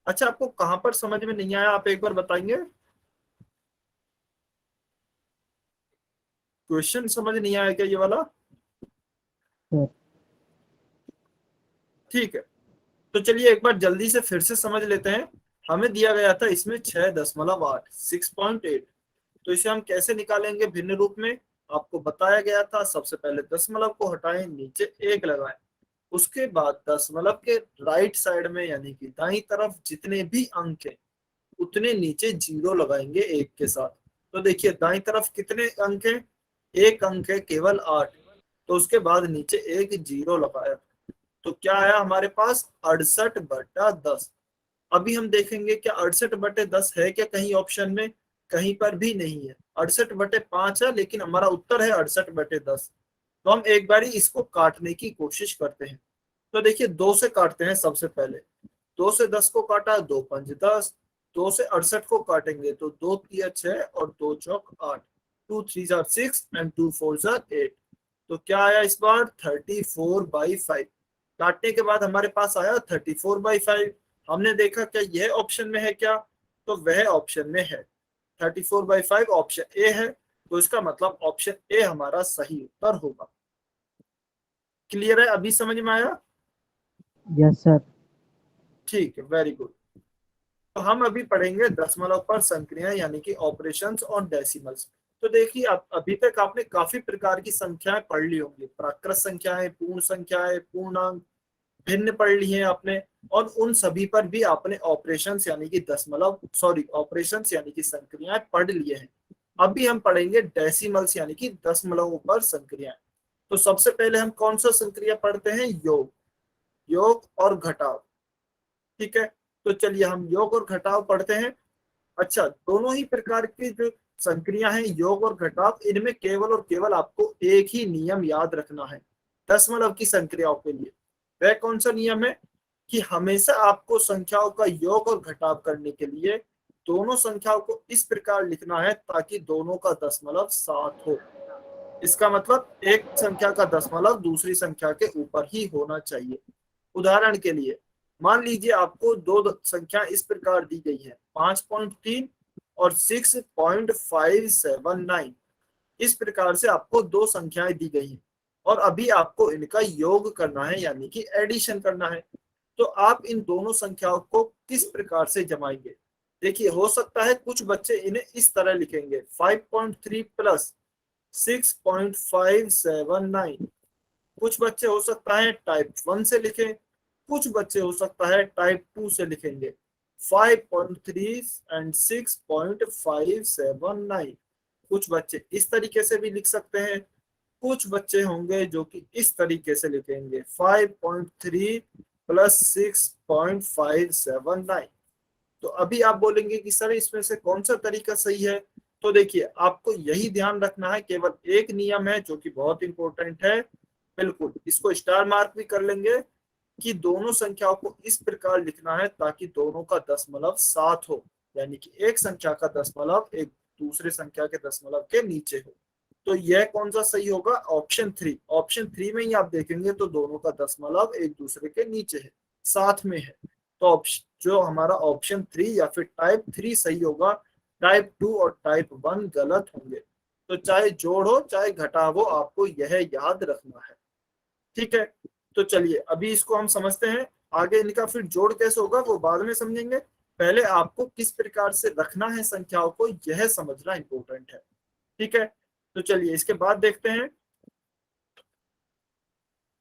अच्छा आपको कहां पर समझ में नहीं आया, आप एक बार बताएंगे। क्वेश्चन समझ नहीं आया क्या ये वाला। सर ठीक है, तो चलिए एक बार जल्दी से फिर से समझ लेते हैं। हमें दिया गया था इसमें 6.8, 6.8, तो इसे हम कैसे निकालेंगे भिन्न रूप में। आपको बताया गया था सबसे पहले दशमलव को हटाएं, नीचे 1 लगाएं, उसके बाद दशमलव के राइट साइड में यानी कि दाईं तरफ जितने भी अंक हैं उतने नीचे 0 लगाएंगे 1 के साथ। तो देखिए दाईं तरफ कितने अंक हैं, 1 अंक है केवल 8, तो उसके बाद नीचे 1 0 लगाया, तो क्या आया हमारे पास 68/10। अभी हम देखेंगे क्या 68/10 है क्या कहीं ऑप्शन में, कहीं पर भी नहीं है। 68/5 है, लेकिन हमारा उत्तर है 68/10। तो हम एक बारी इसको काटने की कोशिश करते हैं। तो देखिए 2 से काटते हैं सबसे पहले। 2 से 10 को काटा, 2 पंज 10, 2 से 68 को काटेंगे तो 2 3 6 और 2 चौक 8, 2 3 6 एंड 2 4 8। तो क्या आया इस बार 34/5। काटने के बाद हमारे पास आया 34/5। हमने देखा क्या यह ऑप्शन में है क्या, तो वह ऑप्शन में है। 34/5 ऑप्शन ए है, तो इसका मतलब ऑप्शन ए हमारा सही उत्तर होगा। क्लियर है, अभी समझ में आया? Yes sir. ठीक है, वेरी गुड। तो हम अभी पढ़ेंगे दशमलव पर संक्रियाएं यानी कि ऑपरेशंस ऑन डेसिमल्स। तो देखिए अभी तक आपने काफी प्रकार की संख्याएं पढ़ ली होंगी, प्राकृत संख्याएं, पूर्ण संख्याएं, पूर्णांक, भिन्न पढ़ ली हैं आपने, और उन सभी पर भी आपने ऑपरेशंस यानी कि ऑपरेशंस यानी कि संक्रियाएं पढ़ लिए हैं। अभी हम पढ़ेंगे डेसिमल्स यानी कि दशमलव पर संक्रियाएं। तो सबसे पहले हम कौन सा संक्रिया पढ़ते हैं? योग और घटाव। ठीक है, तो चलिए हम योग और घटाव पढ़ते हैं। अच्छा, दोनों ही प्रकार की जो संक्रिया हैं योग और घटाव, इनमें केवल और केवल आपको एक ही नियम याद रखना है दशमलव की संक्रियाओं के लिए। वह कौन सा नियम है कि हमेशा आपको संख्याओं का योग और घटाव करने के लिए दोनों संख्याओं को इस प्रकार लिखना है ताकि दोनों का दशमलव 7 हो। इसका मतलब एक संख्या का दशमलव दूसरी संख्या के ऊपर ही होना चाहिए। उदाहरण के लिए मान लीजिए आपको दो संख्या इस प्रकार दी गई है, 5.3 और 6.579। इस प्रकार से आपको दो संख्याएं दी गई हैं और अभी आपको इनका योग करना है यानी कि एडिशन करना है। तो आप इन दोनों संख्याओं को किस प्रकार से जमाएंगे? देखिए, हो सकता है कुछ बच्चे इन्हें इस तरह लिखेंगे, 5.3 प्लस 6.579। कुछ बच्चे हो सकता है टाइप 1 से लिखें, कुछ बच्चे हो सकता है टाइप 2 से लिखेंगे 5.3 एंड 6.579। कुछ बच्चे इस तरीके से भी लिख सकते हैं, कुछ बच्चे होंगे जो कि इस तरीके से लिखेंगे 5.3 प्लस 6.579। तो अभी आप बोलेंगे कि सर इसमें से कौन सा तरीका सही है? तो देखिए, आपको यही ध्यान रखना है, केवल एक नियम है जो कि बहुत इंपॉर्टेंट है, बिल्कुल इसको स्टार मार्क भी कर लेंगे, कि दोनों संख्याओं को इस प्रकार लिखना है ताकि दोनों का दशमलव 7 हो, यानी कि एक संख्या का दशमलव एक दूसरे संख्या के दशमलव के नीचे हो। तो यह कौन सा सही होगा? ऑप्शन 3। ऑप्शन 3 में ही आप देखेंगे तो दोनों का दशमलव एक दूसरे के नीचे है, साथ में है। तो जो हमारा ऑप्शन 3 या फिर टाइप 3 सही होगा, टाइप 2 और टाइप 1 गलत होंगे। तो चाहे जोड़ हो चाहे घटाव हो, आपको यह याद रखना है। ठीक है, तो चलिए अभी इसको हम समझते हैं। आगे इनका फिर जोड़ कैसे होगा वो बाद में समझेंगे, पहले आपको किस प्रकार से रखना है संख्याओं को यह समझना इंपॉर्टेंट है। ठीक है, तो चलिए इसके बाद देखते हैं।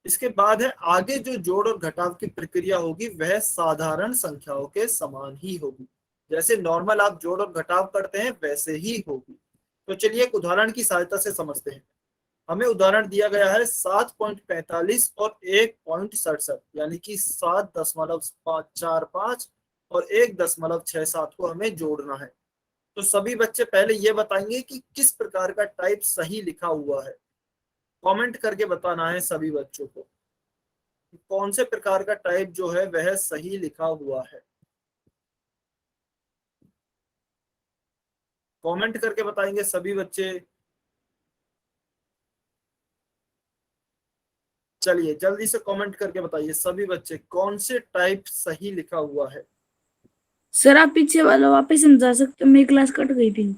इसके बाद है आगे जो जोड़ और घटाव की प्रक्रिया होगी वह साधारण संख्याओं के समान ही होगी, जैसे नॉर्मल आप जोड़ और घटाव करते हैं वैसे ही होगी। तो चलिए एक उदाहरण की सहायता से समझते हैं। हमें उदाहरण दिया गया है 7.45 और 1.67, यानी कि 7.45 और 1.67 को हमें जोड़ना है। तो सभी बच्चे पहले ये बताएंगे कि किस प्रकार का टाइप सही लिखा हुआ है। कमेंट करके बताना है सभी बच्चों को कौन से प्रकार का टाइप जो है वह सही लिखा हुआ है। कमेंट करके बताएंगे सभी बच्चे। चलिए जल्दी से कमेंट करके बताइए सभी बच्चे कौन से टाइप सही लिखा हुआ है। सर आप पीछे वाला वापस समझा सकते हो, मेरी क्लास कट गई थी।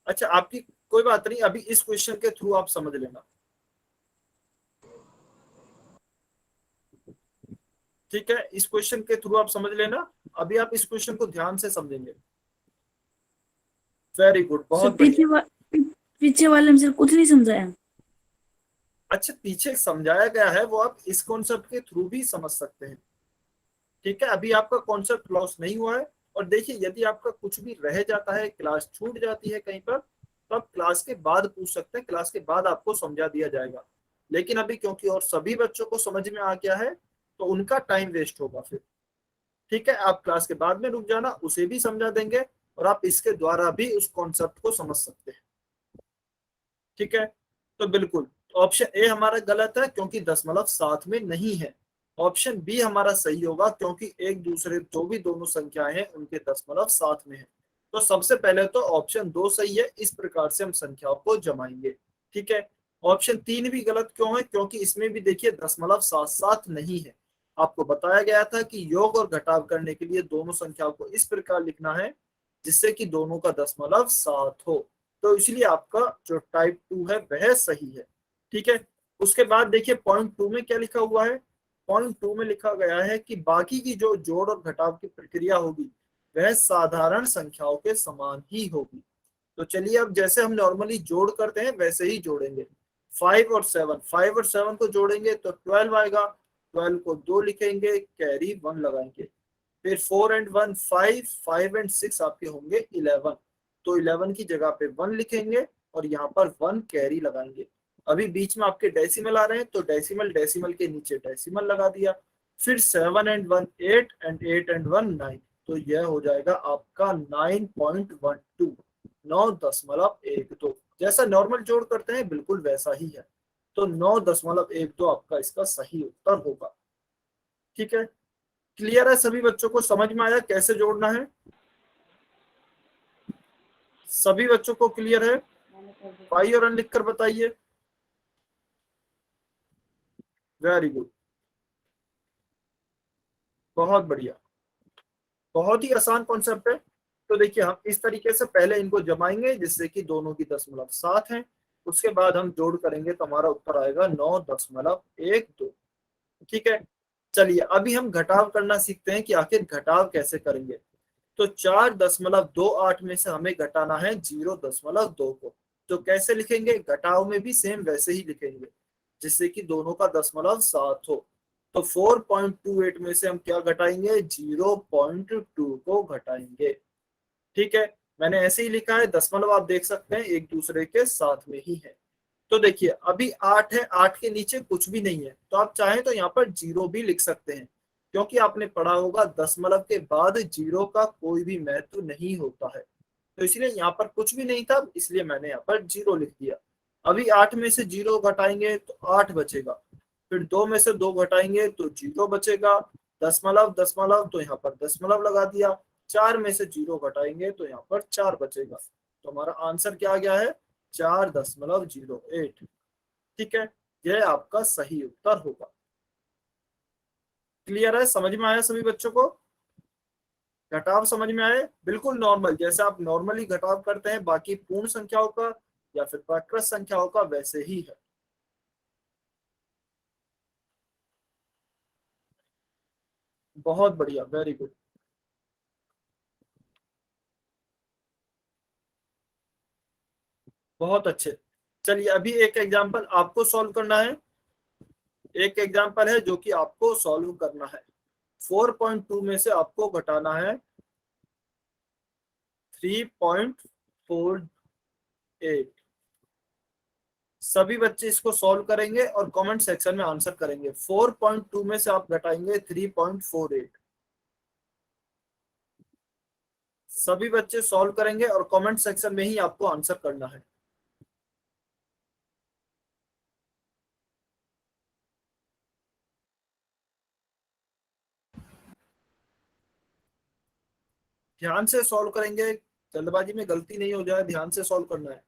अच्छा, आपकी कोई बात नहीं, अभी इस क्वेश्चन के थ्रू आप समझ लेना। ठीक है, इस क्वेश्चन के थ्रू आप समझ लेना। अभी आप इस क्वेश्चन को ध्यान से समझेंगे। वेरी गुड, बहुत बढ़िया। पीछे वाले में सर कुछ नहीं समझाया। अच्छा, पीछे समझाया गया है वो आप इस कॉन्सेप्ट के थ्रू भी समझ सकते हैं। ठीक है, अभी आपका कॉन्सेप्ट लॉस नहीं हुआ है। और देखिए, यदि आपका कुछ भी रह जाता है, क्लास छूट जाती है कहीं पर, तो आप क्लास के बाद पूछ सकते हैं, क्लास के बाद आपको समझा दिया जाएगा। लेकिन अभी क्योंकि और सभी बच्चों को समझ में आ गया है तो उनका टाइम वेस्ट होगा फिर। ठीक है, आप क्लास के बाद में रुक जाना, उसे भी समझा देंगे और आप इसके द्वारा भी उस कॉन्सेप्ट को समझ सकते हैं। ठीक है, तो बिल्कुल ऑप्शन ए हमारा गलत है क्योंकि दशमलव साथ में नहीं है। ऑप्शन बी हमारा सही होगा, क्योंकि एक दूसरे जो भी दोनों संख्याएं हैं उनके दशमलव साथ में है। तो सबसे पहले तो ऑप्शन 2 सही है, इस प्रकार से हम संख्याओं को जमाएंगे। ठीक है, ऑप्शन 3 भी गलत क्यों है, क्योंकि इसमें भी देखिए दशमलव साथ साथ नहीं है। आपको बताया गया था कि योग और घटाव करने के लिए दोनों संख्याओं को इस प्रकार लिखना है जिससे कि दोनों का दशमलव साथ हो। तो इसलिए आपका जो टाइप 2 है वह सही है। ठीक है, उसके बाद देखिए पॉइंट 2 में क्या लिखा हुआ है। पॉइंट 2 में लिखा गया है कि बाकी की जो जोड़ और घटाव की प्रक्रिया होगी वह साधारण संख्याओं के समान ही होगी। तो चलिए अब जैसे हम नॉर्मली जोड़ करते हैं वैसे ही जोड़ेंगे। 5 और 7 को जोड़ेंगे तो 12 आएगा। 12 को 2 लिखेंगे, कैरी 1 लगाएंगे। फिर 4 एंड 1 5, 5 एंड 6 आपके होंगे 11। तो 11 की जगह पे 1 लिखेंगे और यहाँ पर 1 कैरी लगाएंगे। अभी बीच में आपके डेसिमल आ रहे हैं तो डेसिमल डेसिमल के नीचे डेसिमल लगा दिया। फिर 7 एंड 1 8 एंड 8 एंड 1 9। तो यह हो जाएगा आपका 9.12, 9.12। जैसा नॉर्मल जोड़ करते हैं बिल्कुल वैसा ही है। तो 9.12 आपका इसका सही उत्तर होगा। ठीक है, क्लियर है सभी बच्चों को, समझ में आया कैसे जोड़ना है? सभी बच्चों को क्लियर है? पाई और रन लिखकर बताइए। वेरी गुड, बहुत बढ़िया, बहुत ही आसान कॉन्सेप्ट है। तो देखिए हम इस तरीके से पहले इनको जमाएंगे जिससे कि दोनों की दशमलव साथ हैं। उसके बाद हम जोड़ करेंगे तो हमारा उत्तर आएगा 9.12। ठीक है, चलिए अभी हम घटाव करना सीखते हैं कि आखिर घटाव कैसे करेंगे। तो 4.28 में से हमें घटाना है 0.2 को। तो कैसे लिखेंगे? घटाव में भी सेम वैसे ही लिखेंगे जिससे कि दोनों का दशमलव साथ हो। तो 4.28 में से हम क्या घटाएंगे? 0.2 को घटाएंगे। ठीक है, मैंने ऐसे ही लिखा है, दशमलव आप देख सकते हैं एक दूसरे के साथ में ही है। तो देखिए अभी 8 है, 8 के नीचे कुछ भी नहीं है, तो आप चाहें तो यहाँ पर 0 भी लिख सकते हैं, क्योंकि आपने पढ़ा होगा दशमलव के बाद 0 का कोई भी महत्व नहीं होता है। तो इसलिए यहाँ पर कुछ भी नहीं था, इसलिए मैंने यहाँ पर 0 लिख दिया। अभी 8 में से 0 घटाएंगे तो 8 बचेगा। फिर 2 में से 2 घटाएंगे तो 0 बचेगा। दशमलव दशमलव तो यहाँ पर दशमलव लगा दिया। 4 में से 0 घटाएंगे तो यहाँ पर 4 बचेगा। तो हमारा आंसर क्या आ गया है? 4.08। ठीक है, यह आपका सही उत्तर होगा। क्लियर है? समझ में आया सभी बच्चों को? घटाव समझ में आए? बिल्कुल नॉर्मल, जैसे आप नॉर्मली घटाव करते हैं बाकी पूर्ण संख्याओं का या फिर प्राकृत संख्याओं का, वैसे ही है। बहुत बढ़िया, वेरी गुड, बहुत अच्छे। चलिए अभी एक एग्जांपल आपको सॉल्व करना है। एक एग्जांपल है जो कि आपको सॉल्व करना है। 4.2 में से आपको घटाना है 3.48। सभी बच्चे इसको सॉल्व करेंगे और कमेंट सेक्शन में आंसर करेंगे। 4.2 में से आप घटाएंगे 3.48। सभी बच्चे सॉल्व करेंगे और कमेंट सेक्शन में ही आपको आंसर करना है। ध्यान से सॉल्व करेंगे, जल्दबाजी में गलती नहीं हो जाए, ध्यान से सॉल्व करना है।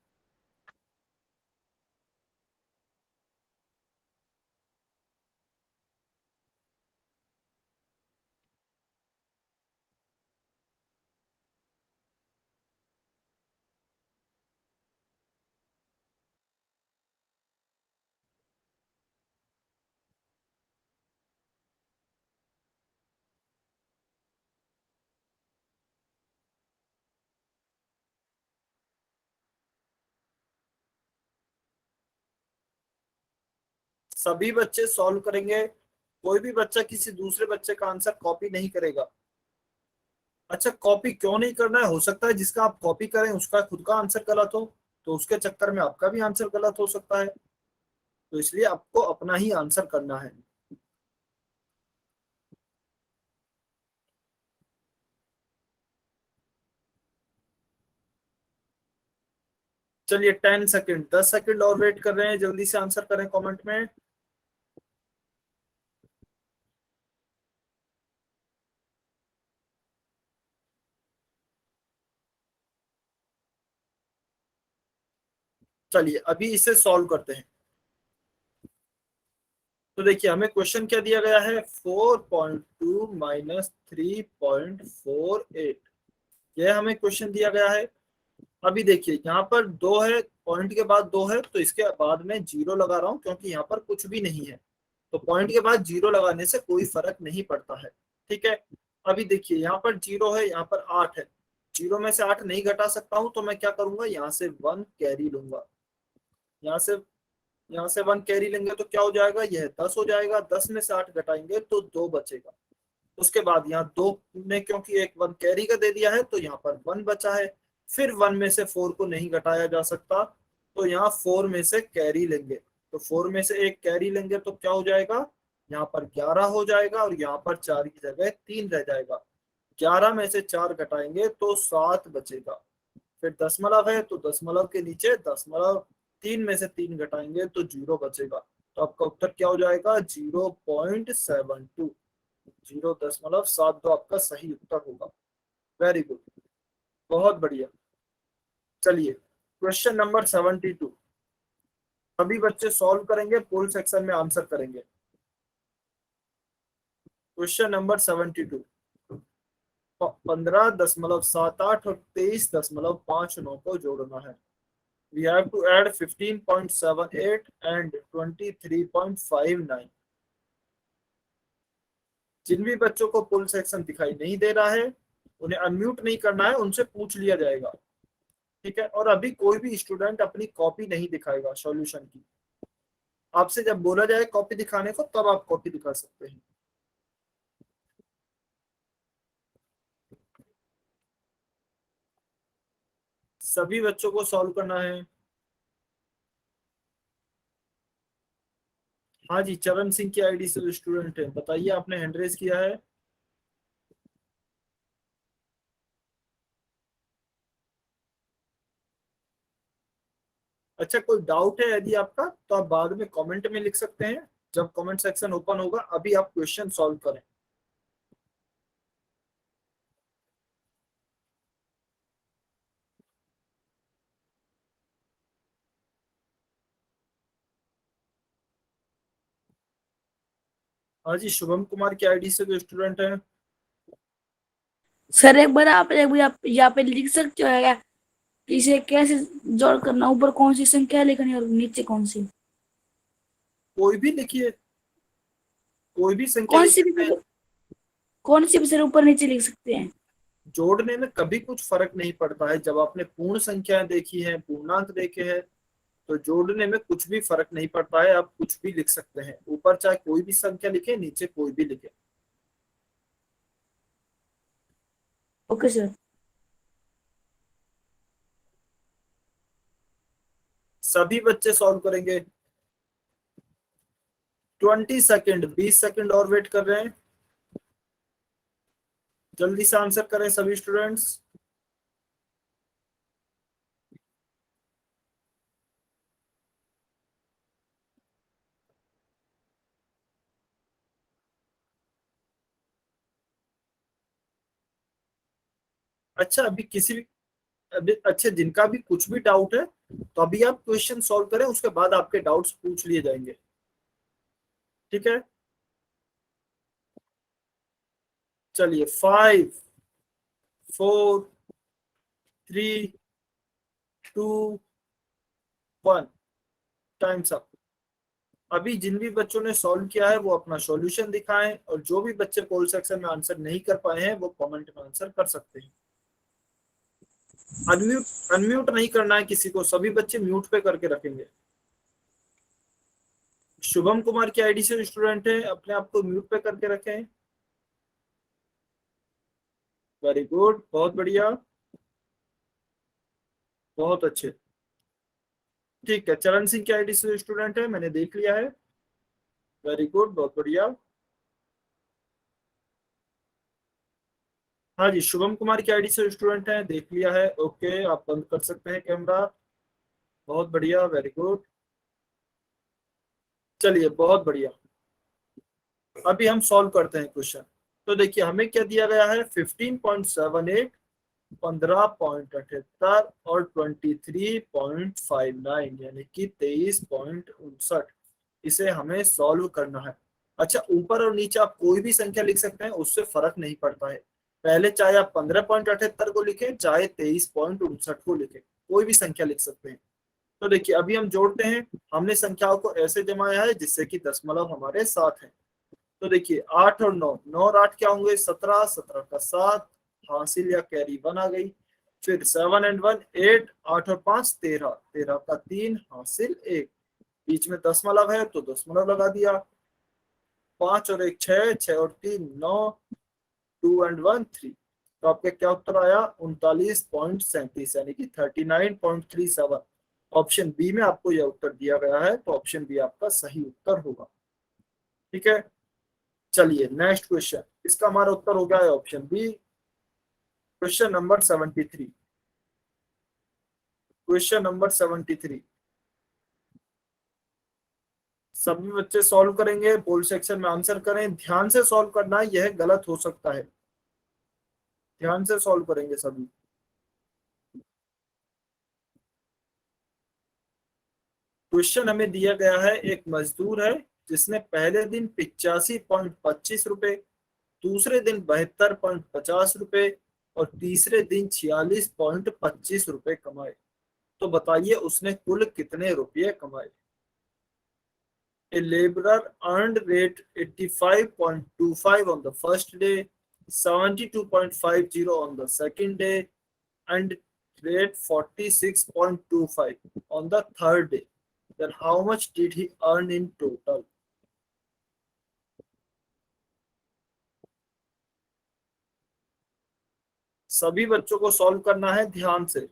सभी बच्चे सॉल्व करेंगे, कोई भी बच्चा किसी दूसरे बच्चे का आंसर कॉपी नहीं करेगा। अच्छा, कॉपी क्यों नहीं करना है? हो सकता है जिसका आप कॉपी करें उसका खुद का आंसर गलत हो, तो उसके चक्कर में आपका भी आंसर गलत हो सकता है। तो इसलिए आपको अपना ही आंसर करना है। चलिए 10 सेकेंड, 10 सेकेंड और वेट कर रहे हैं, जल्दी से आंसर करें कमेंट में। चलिए अभी इसे सॉल्व करते हैं। तो देखिए हमें क्वेश्चन क्या दिया गया है, 4.2 माइनस 3.48, यह हमें क्वेश्चन दिया गया है। अभी देखिए यहाँ पर 2 है, पॉइंट के बाद 2 है, तो इसके बाद में 0 लगा रहा हूँ क्योंकि यहाँ पर कुछ भी नहीं है। तो पॉइंट के बाद 0 लगाने से कोई फर्क नहीं पड़ता है, ठीक है। अभी देखिए यहाँ पर 0 है, यहाँ पर 8 है, 0 में से 8 नहीं घटा सकता हूँ, तो मैं क्या करूंगा, यहाँ से 1 कैरी लूंगा। यहाँ से 1 कैरी लेंगे तो क्या हो जाएगा, यह 10 हो जाएगा। 10 में से 8 घटाएंगे तो 2 बचेगा। उसके बाद यहाँ 2 ने क्योंकि एक 1 कैरी का दे दिया है तो यहाँ पर 1 बचा है। फिर 1 में से 4 को नहीं घटाया जा सकता, तो यहाँ 4 में से कैरी लेंगे। तो 4 में से एक कैरी लेंगे तो क्या हो जाएगा, यहाँ पर 11 हो जाएगा, और यहाँ पर 4 की जगह 3 रह जाएगा। 11 में से 4 घटाएंगे तो 7 बचेगा। फिर दशमलव है तो दशमलव के नीचे दशमलव, 3 में से 3 घटाएंगे तो 0 बचेगा। तो आपका उत्तर क्या हो जाएगा, 0.72, 0.72 आपका सही उत्तर होगा। वेरी गुड, बहुत बढ़िया। चलिए क्वेश्चन नंबर 72, सभी बच्चे सॉल्व करेंगे, पोल सेक्शन में आंसर करेंगे। क्वेश्चन नंबर 72, 15.78 और 23.59 को जोड़ना है। We have to add 15.78 and 23.59। जिन भी बच्चों को पुल सेक्शन दिखाई नहीं दे रहा है उन्हें अनम्यूट नहीं करना है, उनसे पूछ लिया जाएगा, ठीक है। और अभी कोई भी स्टूडेंट अपनी कॉपी नहीं दिखाएगा सॉल्यूशन की। आपसे जब बोला जाए कॉपी दिखाने को तब आप कॉपी दिखा सकते हैं। सभी बच्चों को सॉल्व करना है। हाँ जी, चरण सिंह की आईडी से जो स्टूडेंट है, बताइए आपने हैंड रेज किया है। अच्छा, कोई डाउट है यदि आपका तो आप बाद में कमेंट में लिख सकते हैं, जब कमेंट सेक्शन ओपन होगा। अभी आप क्वेश्चन सॉल्व करें। हाँ जी, शुभम कुमार की आईडी से जो स्टूडेंट है। सर एक बार आप यहाँ पे लिख सकते हो क्या, इसे कैसे जोड़ करना, ऊपर कौन सी संख्या लिखनी और नीचे कौन सी, कोई भी लिखिए, कोई भी संख्या लिख सकते हैं। कौन सी भी सर ऊपर नीचे लिख सकते हैं। जोड़ने में कभी कुछ फर्क नहीं पड़ता है। जब आपने पूर्ण संख्याएं देखी हैं, पूर्णांक देखे हैं, तो जोड़ने में कुछ भी फर्क नहीं पड़ता है। आप कुछ भी लिख सकते हैं, ऊपर चाहे कोई भी संख्या लिखे, नीचे कोई भी लिखे। Okay sir. सभी बच्चे सॉल्व करेंगे। 20 सेकंड, 20 सेकंड और वेट कर रहे हैं। जल्दी से आंसर करें सभी स्टूडेंट्स। अच्छा, अभी अच्छा, जिनका भी कुछ भी डाउट है तो अभी आप क्वेश्चन सॉल्व करें, उसके बाद आपके डाउट्स पूछ लिए जाएंगे, ठीक है। चलिए 5 4 3 2 1, टाइम्स अप। अभी जिन भी बच्चों ने सॉल्व किया है वो अपना सॉल्यूशन दिखाएं, और जो भी बच्चे पोल सेक्शन में आंसर नहीं कर पाए हैं वो कमेंट में आंसर कर सकते हैं। अनम्यूट नहीं करना है किसी को, सभी बच्चे म्यूट पे करके रखेंगे। शुभम कुमार की आईडी से स्टूडेंट है, अपने आप को म्यूट पे करके रखें। वेरी गुड, बहुत बढ़िया, बहुत अच्छे। ठीक है, चरण सिंह की आईडी से स्टूडेंट है, मैंने देख लिया है। वेरी गुड, बहुत बढ़िया। हाँ जी, शुभम कुमार की आईडी से स्टूडेंट है, देख लिया है। ओके, आप बंद कर सकते हैं कैमरा। बहुत बढ़िया, वेरी गुड। चलिए, बहुत बढ़िया। अभी हम सॉल्व करते हैं क्वेश्चन। तो देखिए हमें क्या दिया गया है, 15.78 15.78 और 23.59 यानी कि 23.59। इसे हमें सॉल्व करना है। अच्छा, ऊपर और नीचे आप कोई भी संख्या लिख सकते हैं, उससे फर्क नहीं पड़ता है। पहले चाहे आप 15.78 को लिखें, चाहे 23.59 को लिखें, कोई भी संख्या लिख सकते हैं। तो देखिए अभी हम जोड़ते हैं। हमने संख्याओं को ऐसे जमाया है जिससे कि दशमलव हमारे साथ है। तो देखिए 8 और 9, 9 और 8 क्या होंगे? 17, 17 का 7, हासिल या कैरी 1 आ गई। फिर 7 एंड 1 8, 8 और 5 13, 13 का 3, हासिल 1। बीच में दशमलव है तो दशमलव लगा दिया। 5 और 1 6, 6 और 3 9, 2 एंड 1 3। तो आपका क्या उत्तर आया? 39.37 यानी कि 39.37। ऑप्शन बी में आपको यह उत्तर दिया गया है, तो ऑप्शन बी आपका सही उत्तर होगा। ठीक है, चलिए नेक्स्ट क्वेश्चन। इसका हमारा उत्तर हो गया है option B. Question number 73। Question number 73 सभी बच्चे सॉल्व करेंगे, पोल सेक्शन में आंसर करें। ध्यान से सॉल्व करना है, यह गलत हो सकता है। ध्यान से सॉल्व करेंगे सभी। क्वेश्चन हमें दिया गया है, एक मजदूर है जिसने पहले दिन 85.25 रुपए, दूसरे दिन 72.50 रुपए और तीसरे दिन 46.25 रुपए कमाए। तो बताइए उसने कुल कितने रुपये कमाए? A laborer earned rate 85.25 on the first day, 72.50 on the second day, and rate 46.25 on the third day. Then how much did he earn in total? सभी बच्चों को सॉल्व करना है ध्यान से।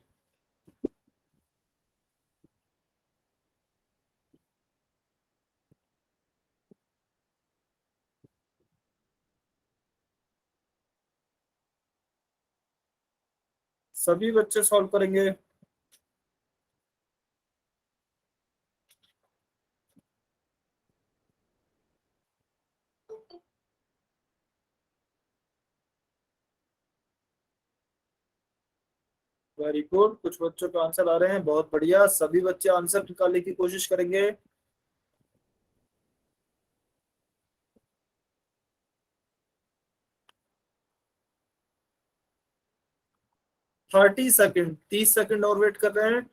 सभी बच्चे सॉल्व करेंगे। वेरी गुड, कुछ बच्चों के आंसर आ रहे हैं, बहुत बढ़िया। सभी बच्चे आंसर निकालने की कोशिश करेंगे। 30 सेकंड, 30 सेकंड और वेट कर रहे हैं।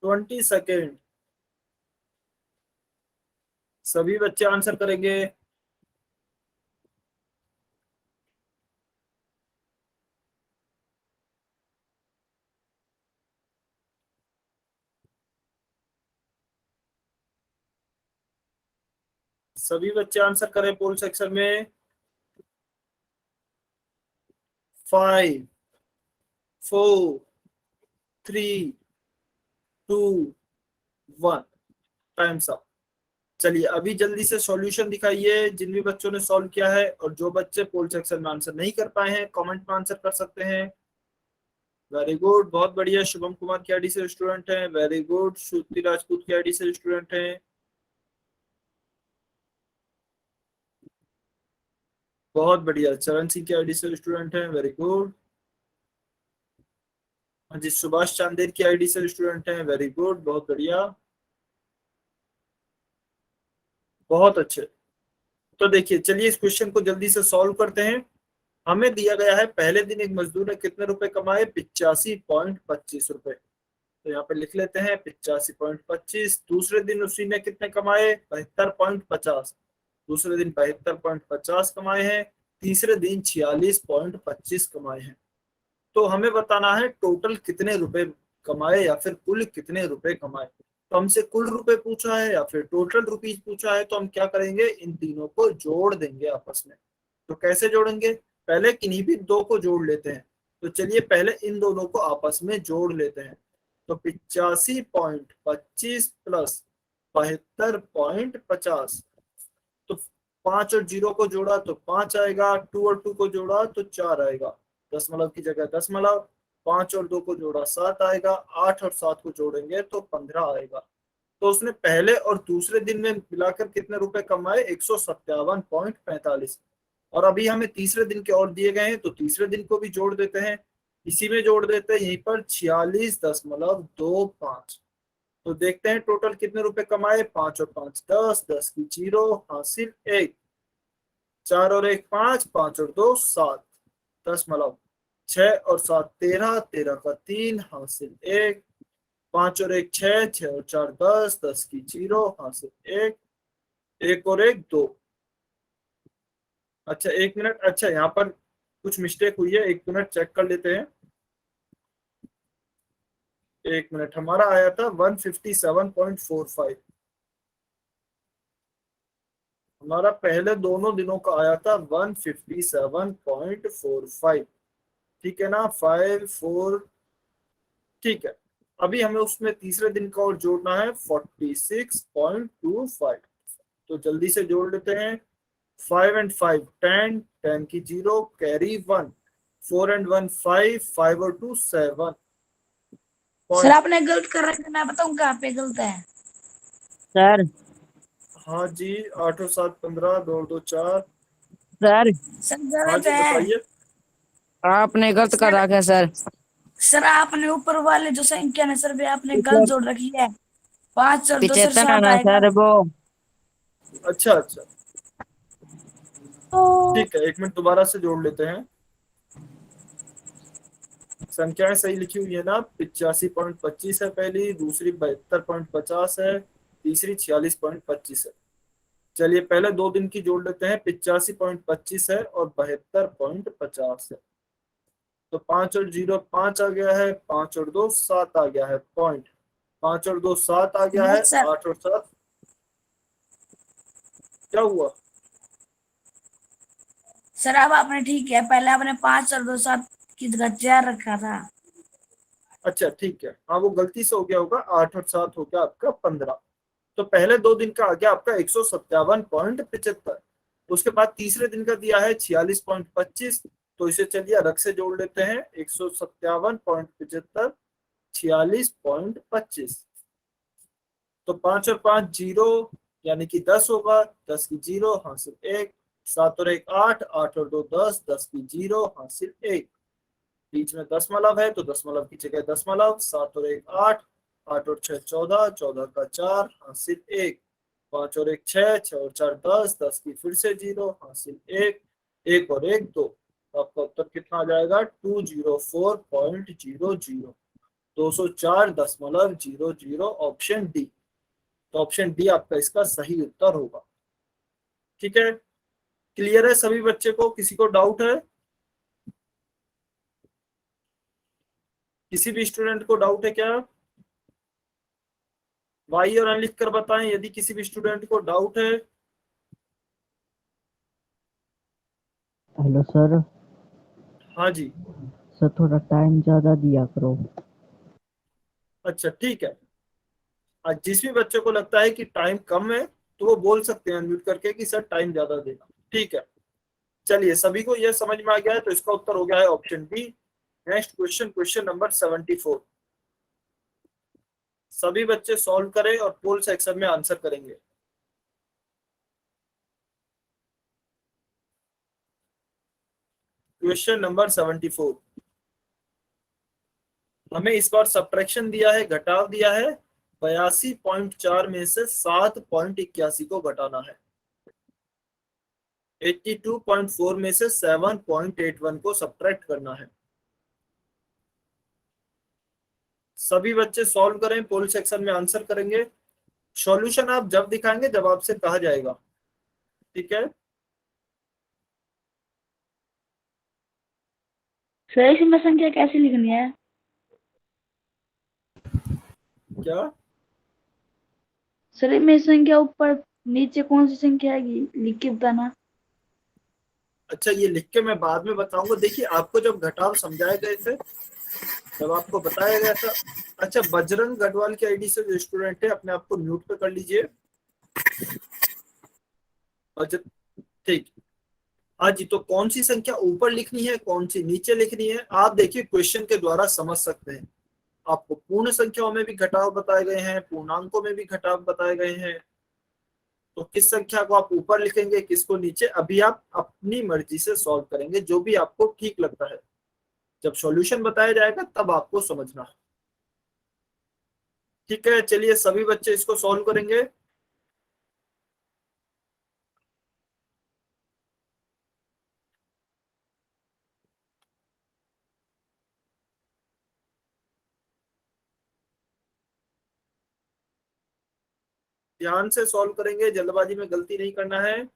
ट्वेंटी सेकेंड, सभी बच्चे आंसर करेंगे। सभी बच्चे आंसर करें पोल सेक्शन में। 5 4 3 2 1, टाइम्स अप। चलिए अभी जल्दी से सॉल्यूशन दिखाइए जिन भी बच्चों ने सॉल्व किया है, और जो बच्चे पोल सेक्शन में आंसर नहीं कर पाए हैं कमेंट में आंसर कर सकते हैं। वेरी गुड, बहुत बढ़िया। शुभम कुमार की आईडी से स्टूडेंट हैं, वेरी गुड। श्रुति राजपूत की आईडी से स्टूडेंट हैं, बहुत बढ़िया। चरण सिंह की आईडी से स्टूडेंट हैं, वेरी गुड। हाँ जी, सुभाष चांदेर की आईडी से स्टूडेंट हैं, वेरी गुड, बहुत बढ़िया, बहुत अच्छे। तो देखिए चलिए इस क्वेश्चन को जल्दी से सॉल्व करते हैं। हमें दिया गया है पहले दिन एक मजदूर ने कितने रुपए कमाए? 85.25 रुपए। तो यहाँ पे लिख लेते हैं 85.25। दूसरे दिन उसी ने कितने कमाए? 72.50। दूसरे दिन 72.50 कमाए हैं। तीसरे दिन 46.25 कमाए हैं। तो हमें बताना है टोटल कितने रुपए कमाए या फिर कुल कितने रुपए कमाए। तो हमसे कुल रुपए पूछा है या फिर टोटल रुपीज पूछा है, तो हम क्या करेंगे? इन तीनों को जोड़ देंगे आपस में। तो कैसे जोड़ेंगे? पहले किन्हीं भी दो को जोड़ लेते हैं। तो चलिए पहले इन दोनों को आपस में जोड़ लेते हैं। तो 85.25 प्लस 72.50, तो 5 और 0 को जोड़ा तो 5 आएगा, 2 और 2 को जोड़ा तो 4 आएगा, दशमलव की जगह दशमलव, 5 और 2 को जोड़ा 7 आएगा, 8 और 7 को जोड़ेंगे तो 15 आएगा। तो उसने पहले और दूसरे दिन में मिलाकर कितने रुपए कमाए? 157.45। और अभी हमें तीसरे दिन के और दिए गए हैं, तो तीसरे दिन को भी जोड़ देते हैं, इसी में जोड़ देते हैं यहीं पर 46.25। तो देखते हैं टोटल कितने रुपए कमाए। 5 और 5 10, 10 की 0, हासिल 1, 4 और 1 5, 5 और 2 7, दशमलव, 6 और 7 13, 13 का 3, हासिल 1, 5 और 1 6, 6 और 4 10, 10 की 0, हासिल 1, 1 और 1 2। अच्छा 1 मिनट, अच्छा यहाँ पर कुछ मिस्टेक हुई है, 1 मिनट चेक कर लेते हैं। 1 मिनट, हमारा आया था 157.45, हमारा पहले दोनों दिनों का आया था 157.45, ठीक है ना, 5 4, ठीक है। अभी हमें उसमें तीसरे दिन का और जोड़ना है 46.25, तो जल्दी से जोड़ लेते हैं। 5 and 5 10, 10 की 0, कैरी 1, 4 and 1 5, 5 और 2 7। सर आपने गलत कर रखा है, मैं बताऊं कहाँ पे गलत है। सर हाँ जी, 8 और 7 15, 2 और 2 4। सर सर हाँ गलत जी है बताइए। आपने गलत कर रखा है सर। सर, आपने ऊपर वाले जो संख्या है सर, वे आपने गलत जोड़ रखी है। 5 और 2 सर 75 है 7 ना आएगा। सर वो। अच्छा अच्छा, ठीक है, 1 मिनट दोबारा से जोड़ लेते हैं। संख्याएं सही लिखी हुई है ना? 85.25 है पहली, दूसरी 72.50 है, तीसरी 46.25 है। चलिए पहले 2 दिन की जोड़ लेते हैं। 85.25 है और 72.50 है। तो 5 और 0 5 आ गया है, 5 और 2 7 आ गया है पॉइंट, 5 और 2 7 आ गया है, नहीं सर, 8 और 7 क्या हुआ? सर अब आपने ठीक है, पहले आपने 5 और 2 7 की जगह 4 रखा था। अच्छा ठीक है, हाँ वो गलती से हो गया होगा, 8 और 7 हो गया आपका 15। तो पहले 2 दिन का आ गया आपका 157.75। उसके बाद तीसरे दिन का दिया है 46.25, तो इसे चलिए अलग से जोड़ लेते हैं। 157.75 46.25, तो 5 और 5 0, यानी कि 10 होगा, 10 की 0, हासिल 1, 7 और 1 8, 8 और 2 10, 10 की 0, हासिल 1, बीच में दशमलव है तो दशमलव की जगह दशमलव, 7 और 1 8, 8 और 6 14, 14 का 4, हासिल 1, 5 और 1 6, 6 और 4 10, 10 की फिर से 0, हासिल 1, 1 और 1 2। तो आपका उत्तर कितना आ जाएगा? 204.00, 204.00, ऑप्शन डी। तो ऑप्शन डी आपका इसका सही उत्तर होगा। ठीक है, क्लियर है सभी बच्चे को? किसी को डाउट है? किसी भी स्टूडेंट को डाउट है क्या? वाई और एन लिख कर बताएं यदि किसी भी स्टूडेंट को डाउट है। Hello sir. हाँ जी, सर थोड़ा टाइम ज्यादा दिया करो। अच्छा ठीक है। आज जिस भी बच्चे को लगता है कि टाइम कम है तो वो बोल सकते हैं अनम्यूट करके कि सर टाइम ज्यादा देना। ठीक है, चलिए सभी को यह समझ में आ गया है, तो इसका उत्तर हो गया है option D. Next question, question number 74। सभी बच्चे सॉल्व करें और पोल सेक्शन में आंसर करेंगे। क्वेश्चन नंबर 74, हमें इस बार सब्ट्रैक्शन दिया है, घटाव दिया है। 82.4 में से 7.81 को घटाना है। 82.4 में से 7.81 को सब्ट्रैक्ट करना है। सभी बच्चे सॉल्व करें, पोल सेक्शन में आंसर करेंगे। सॉल्यूशन आप जब दिखाएंगे जब आपसे कहा जाएगा। ठीक है, सर इसमें संख्या कैसे लिखनी है? क्या? सर इसमें संख्या ऊपर नीचे कौन सी संख्या आएगी, लिख के बताना। अच्छा ये लिख के मैं बाद में बताऊंगा। देखिए आपको जब घटाव समझाए गए थे, जब आपको बताया गया था। अच्छा, बजरंग गढ़वाल की आईडी से जो स्टूडेंट है अपने आप को म्यूट पे कर लीजिए। ठीक। हाँ जी, तो कौन सी संख्या ऊपर लिखनी है, कौन सी नीचे लिखनी है, आप देखिए क्वेश्चन के द्वारा समझ सकते हैं। आपको पूर्ण संख्याओं में भी घटाव बताए गए हैं, पूर्णांकों में भी घटाव बताए गए हैं। तो किस संख्या को आप ऊपर लिखेंगे, किसको नीचे, अभी आप अपनी मर्जी से सॉल्व करेंगे, जो भी आपको ठीक लगता है। जब सॉल्यूशन बताया जाएगा तब आपको समझना है। ठीक है, चलिए सभी बच्चे इसको सॉल्व करेंगे। ध्यान से सॉल्व करेंगे, जल्दबाजी में गलती नहीं करना है।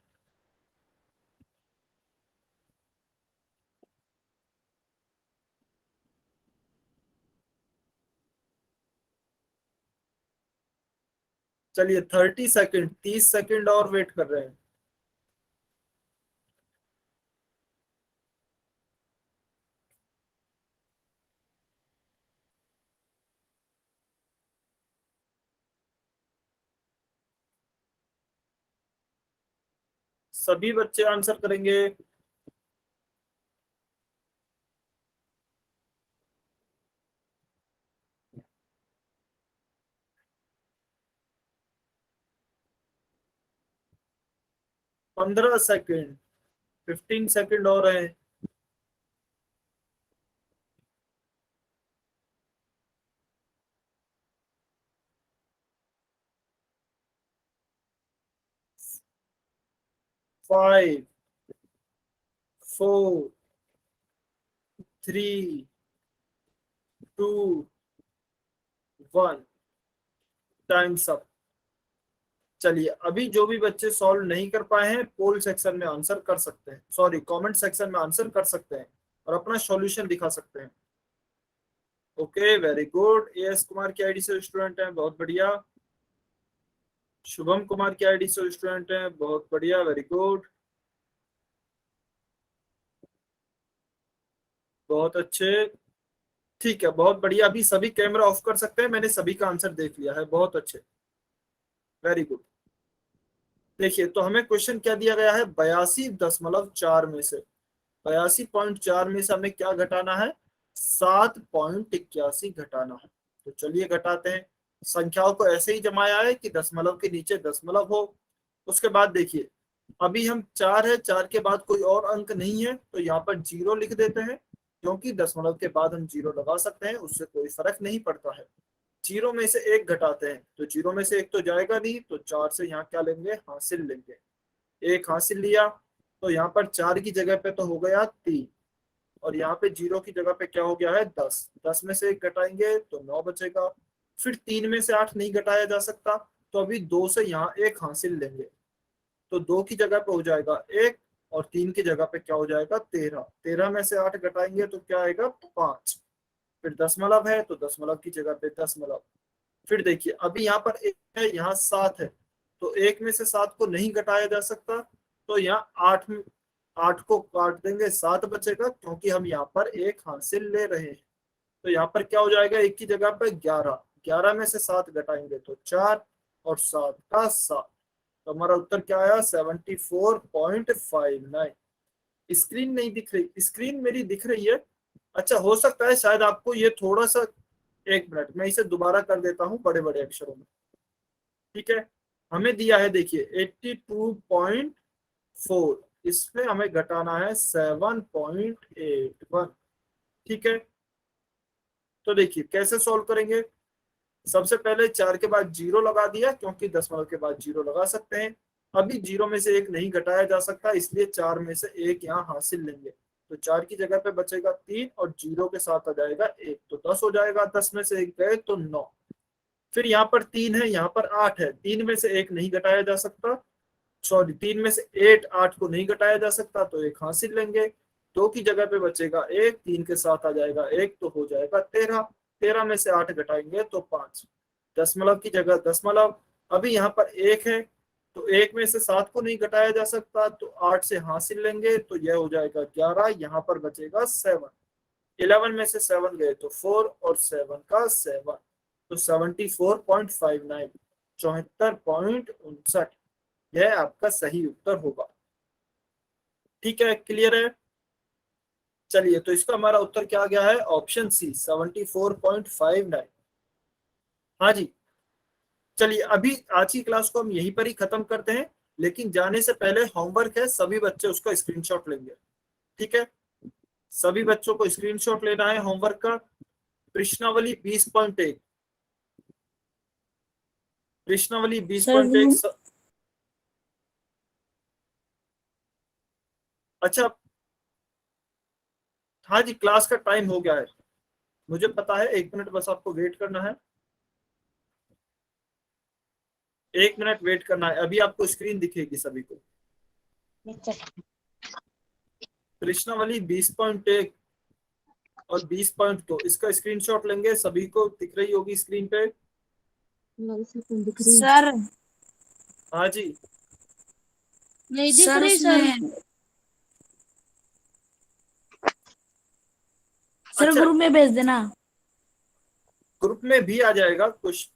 चलिए 30 सेकंड, 30 सेकंड और वेट कर रहे हैं। सभी बच्चे आंसर करेंगे। पंद्रह सेकंड, 15 सेकंड और है। Five, four, three, two, one, times up. चलिए अभी जो भी बच्चे सॉल्व नहीं कर पाए हैं पोल सेक्शन में आंसर कर सकते हैं, सॉरी कमेंट सेक्शन में आंसर कर सकते हैं और अपना सॉल्यूशन दिखा सकते हैं। Okay, very good. S Kumar की आईडी से स्टूडेंट हैं, बहुत बढ़िया। शुभम कुमार की आईडी से स्टूडेंट हैं, बहुत बढ़िया, वेरी गुड, बहुत अच्छे। ठीक है, बहुत बढ़िया। अभी सभी कैमरा ऑफ कर सकते हैं, मैंने सभी का आंसर देख लिया है, बहुत अच्छे, वेरी गुड। देखिए तो हमें क्वेश्चन क्या दिया गया है, 82.4 में से 82.4 में से हमें क्या घटाना है, 7.81 घटाना है। तो चलिए घटाते हैं। संख्याओं को ऐसे ही जमाया है कि दशमलव के नीचे दशमलव हो। उसके बाद देखिए अभी हम 4 है, 4 के बाद कोई और अंक नहीं है तो यहाँ पर 0 लिख देते हैं, क्योंकि दशमलव के बाद हम 0 लगा सकते हैं, उससे कोई फर्क नहीं पड़ता है। 0 में से 1 घटाते हैं तो 0 में से 1 तो जाएगा नहीं, तो 4 से यहाँ क्या लेंगे, हासिल लेंगे। 1 हासिल लिया तो यहाँ पर 4 की जगह पे तो हो गया 3, और यहाँ पे 0 की जगह पे क्या हो गया है 10। 10 में से 1 घटाएंगे तो 9 बचेगा। फिर 3 में से 8 नहीं घटाया जा सकता, तो अभी 2 से यहाँ 1 हासिल लेंगे, तो 2 की जगह पे हो जाएगा 1, और 3 की जगह पे क्या हो जाएगा 13। 13 में से 8 घटाएंगे तो क्या आएगा 5। फिर दशमलव है तो दशमलव की जगह पे दशमलव। फिर देखिए अभी यहाँ पर 1 है, यहाँ 7 है, तो 1 में से 7 को नहीं घटाया जा सकता, तो यहाँ 8 को काट देंगे, 7 बचेगा, क्योंकि हम यहाँ पर 1 हासिल ले रहे हैं। तो यहाँ पर क्या हो जाएगा, 1 की जगह पर 11। 11 में से 7 घटाएंगे तो 4, और 7 का 7। तो हमारा उत्तर क्या आया, 74.59। स्क्रीन नहीं दिख रही, स्क्रीन मेरी दिख रही है। अच्छा, हो सकता है शायद आपको ये थोड़ा सा, 1 मिनट मैं इसे दोबारा कर देता हूँ बड़े बड़े अक्षरों में। ठीक है, हमें दिया है देखिए 82.4, इसमें हमें घटाना है 7.81। ठीक है, तो देखिए कैसे सॉल्व करेंगे। सबसे पहले 4 के बाद 0 लगा दिया, क्योंकि दशमलव के बाद 0 लगा सकते हैं। अभी 0 में से 1 नहीं घटाया जा सकता, इसलिए 4 में से 1 यहाँ हासिल लेंगे, तो 4 की जगह पे बचेगा 3, और 0 के साथ आ जाएगा 1, तो 10 हो जाएगा। 10 में से 1 गए तो 9। फिर यहाँ पर 3 है, यहाँ पर 8 है, 3 में से 1 नहीं घटाया जा सकता, सॉरी 3 में से 8 को नहीं घटाया जा सकता, तो 1 हासिल लेंगे। 2 की जगह पे बचेगा 1, 3 के साथ आ जाएगा 1, तो हो जाएगा 13। 13 में से 8 घटाएंगे तो 5। दशमलव की जगह दशमलव। अभी यहाँ पर 1 है, तो 1 में से 7 को नहीं घटाया जा सकता, तो 8 से हासिल लेंगे, तो यह हो जाएगा 11। यहाँ पर बचेगा 7। 11 में से 7 गए तो 4, और 7 का 7, तो 74.59, 74.59, यह आपका सही उत्तर होगा। ठीक है, क्लियर है? चलिए, तो इसका हमारा उत्तर क्या आ गया है? Option C 74.59। हाँ जी। चलिए, अभी आज की क्लास को हम यहीं पर ही खत्म करते हैं, लेकिन जाने से पहले होमवर्क है, सभी बच्चे उसका स्क्रीनशॉट लेंगे। ठीक है, सभी बच्चों को स्क्रीनशॉट लेना है होमवर्क का। प्रश्नावली 20.1, प्रश्नावली 20.1। अच्छा, हाँ जी, क्लास का टाइम हो गया है, मुझे पता है। 1 मिनट बस आपको वेट करना है, 1 मिनट वेट करना है। अभी आपको स्क्रीन दिखेगी सभी को। प्रश्नावली 20.1 और 20.2 इसका स्क्रीनशॉट लेंगे, सभी को दिख रही होगी स्क्रीन पे। सर हाँ जी, नहीं दिख सर रही सर। उसमें सर अच्छा, ग्रुप में भेज देना। ग्रुप में भी आ जाएगा कुछ